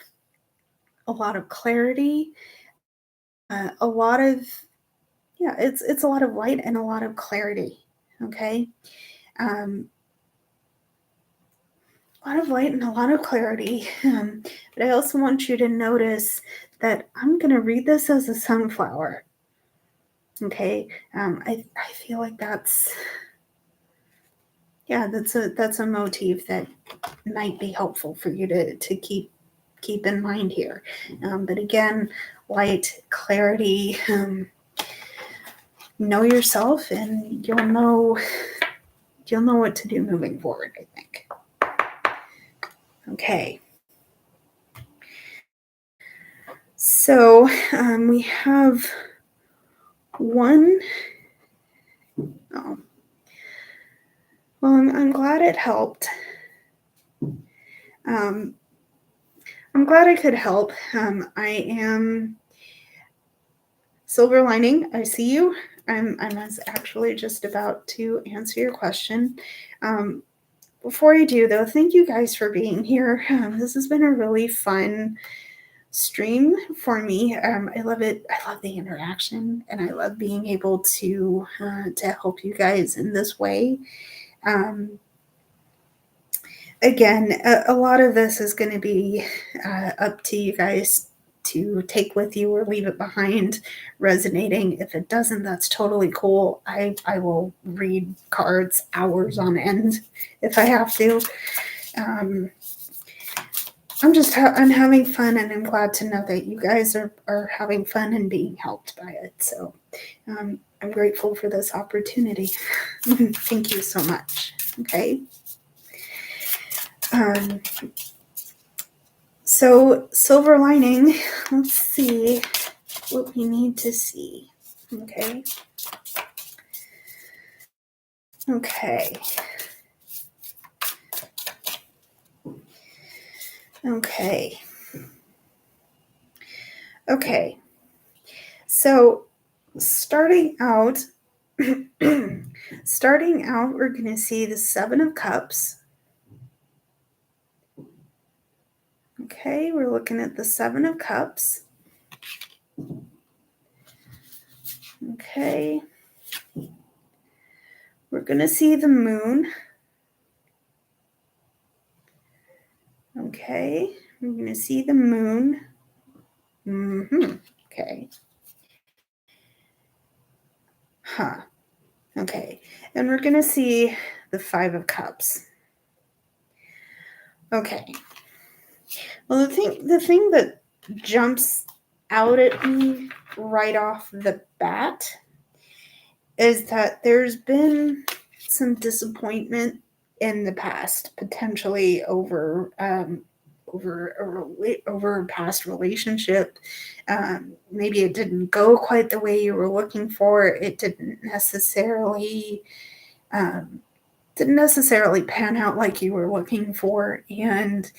a lot of clarity, a lot of, it's a lot of light and a lot of clarity. Okay. A lot of light and a lot of clarity. But I also want you to notice that I'm going to read this as a sunflower. Okay. I feel like that's a motif that might be helpful for you to keep in mind here. But again, light, clarity, know yourself, and you'll know what to do moving forward, I think. Okay. So we have one. Oh, well, I'm glad it helped. I'm glad I could help. I am Silver Lining. I see you. I'm actually just about to answer your question. Before I do, though, thank you guys for being here. This has been a really fun stream for me. I love it. I love the interaction, and I love being able to help you guys in this way. Again, a lot of this is going to be up to you guys to take with you or leave it behind resonating. If it doesn't, that's totally cool. I will read cards hours on end if I have to. I'm having fun, and I'm glad to know that you guys are having fun and being helped by it. So I'm grateful for this opportunity. Thank you so much. Okay. So Silver Lining, let's see what we need to see. Okay. Okay. Okay. Okay. So starting out, we're going to see the Seven of Cups. Okay, we're looking at the Seven of Cups. Okay. We're going to see the Moon. Okay, we're going to see the Moon. Okay. Huh. Okay, and we're going to see the Five of Cups. Okay. Well, the thing that jumps out at me right off the bat is that there's been some disappointment in the past, potentially over a past relationship. Maybe it didn't go quite the way you were looking for. It didn't necessarily pan out like you were looking for, and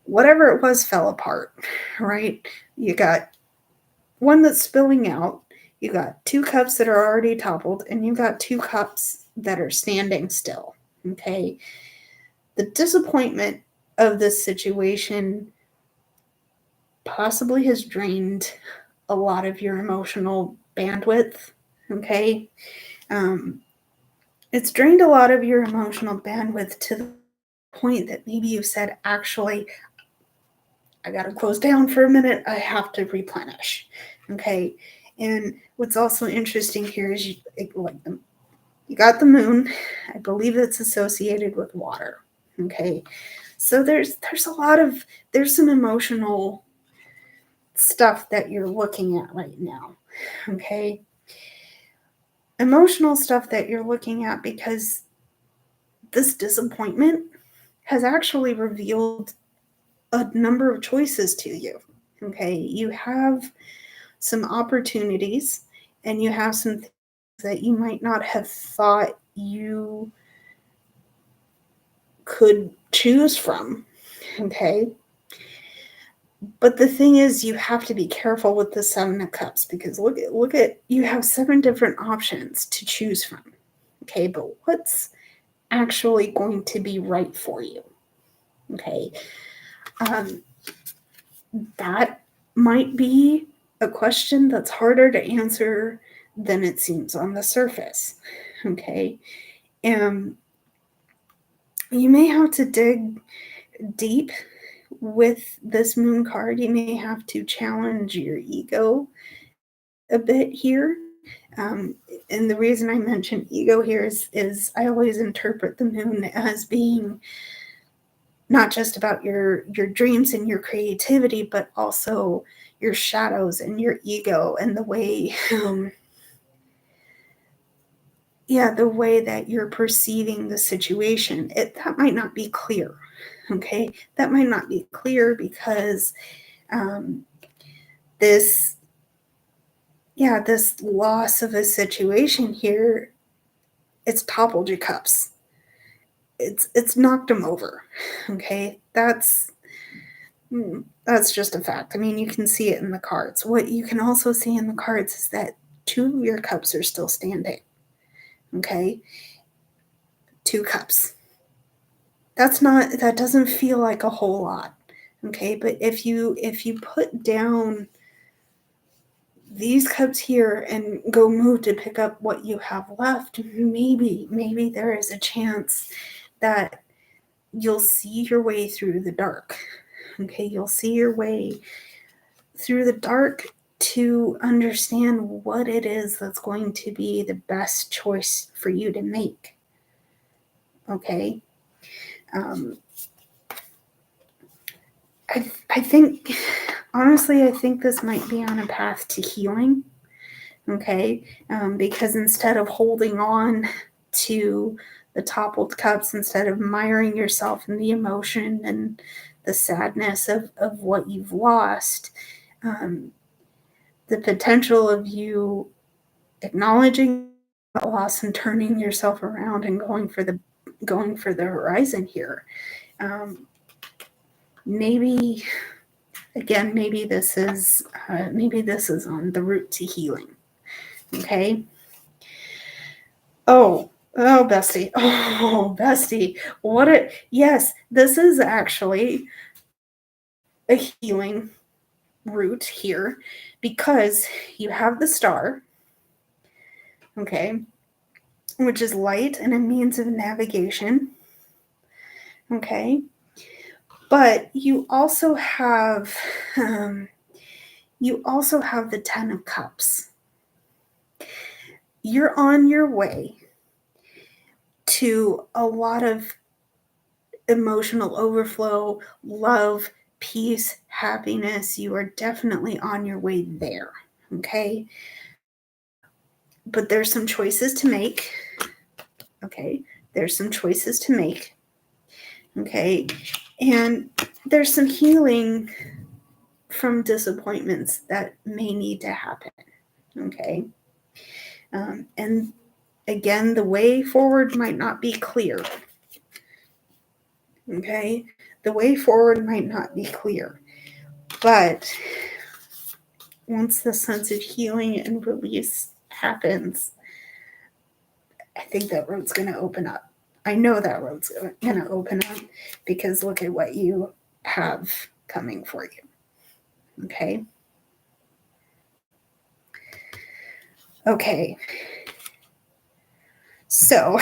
whatever it was fell apart, right? You got one that's spilling out, you got two cups that are already toppled, and you got two cups that are standing still, okay? The disappointment of this situation possibly has drained a lot of your emotional bandwidth, okay? It's drained a lot of your emotional bandwidth to the point that maybe you said, actually, I got to close down for a minute. I have to replenish. Okay. And what's also interesting here is you got the Moon. I believe it's associated with water. Okay. So there's some emotional stuff that you're looking at right now. Okay. Emotional stuff that you're looking at because this disappointment has actually revealed a number of choices to you. Okay. You have some opportunities, and you have some things that you might not have thought you could choose from. Okay. But the thing is, you have to be careful with the Seven of Cups, because look at you have 7 different options to choose from. Okay. But what's actually going to be right for you? Okay. That might be a question that's harder to answer than it seems on the surface. Okay. You may have to dig deep with this Moon card. You may have to challenge your ego a bit here. And the reason I mention ego here is I always interpret the Moon as being not just about your dreams and your creativity, but also your shadows and your ego and the way the way that you're perceiving the situation. That might not be clear. Okay, that might not be clear because this loss of a situation here, it's toppled your cups. It's knocked them over. Okay, that's just a fact. I mean, you can see it in the cards. What you can also see in the cards is that 2 of your cups are still standing. Okay, 2 cups. That doesn't feel like a whole lot. Okay, but if you put down these cups here and go move to pick up what you have left, maybe there is a chance that you'll see your way through the dark. Okay, you'll see your way through the dark to understand what it is that's going to be the best choice for you to make. Okay. I think, honestly, I think this might be on a path to healing. Okay. Because instead of holding on to the toppled cups, instead of miring yourself in the emotion and the sadness of what you've lost, the potential of you acknowledging that loss and turning yourself around and going for the horizon here. Maybe this is on the route to healing. Okay. Oh, bestie. Oh, bestie. Yes, this is actually a healing route here because you have the star, okay, which is light and a means of navigation, okay, but you also have the 10 of Cups. You're on your way to a lot of emotional overflow, love, peace, happiness. You are definitely on your way there, okay? But there's some choices to make, okay? There's some choices to make, okay? And there's some healing from disappointments that may need to happen, okay? And again, the way forward might not be clear, okay? The way forward might not be clear, but once the sense of healing and release happens, I think that road's going to open up. I know that road's going to open up because look at what you have coming for you. Okay. Okay. So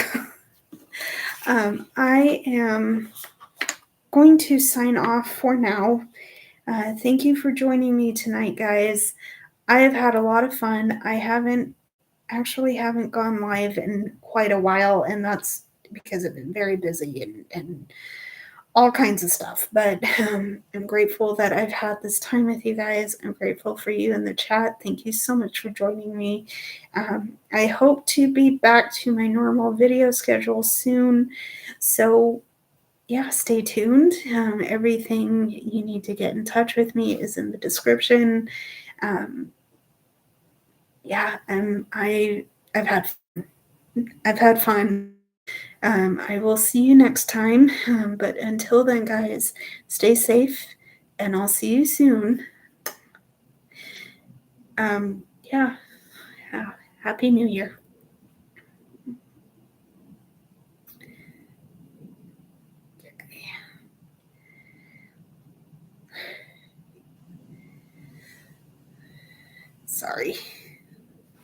I am going to sign off for now. Thank you for joining me tonight, guys. I have had a lot of fun. I haven't gone live in quite a while, and that's because I've been very busy and all kinds of stuff. But I'm grateful that I've had this time with you guys. I'm grateful for you in the chat. Thank you so much for joining me. I hope to be back to my normal video schedule soon. So yeah, stay tuned. Everything you need to get in touch with me is in the description. I've had fun. I will see you next time. But until then, guys, stay safe, and I'll see you soon. Happy New Year. Sorry.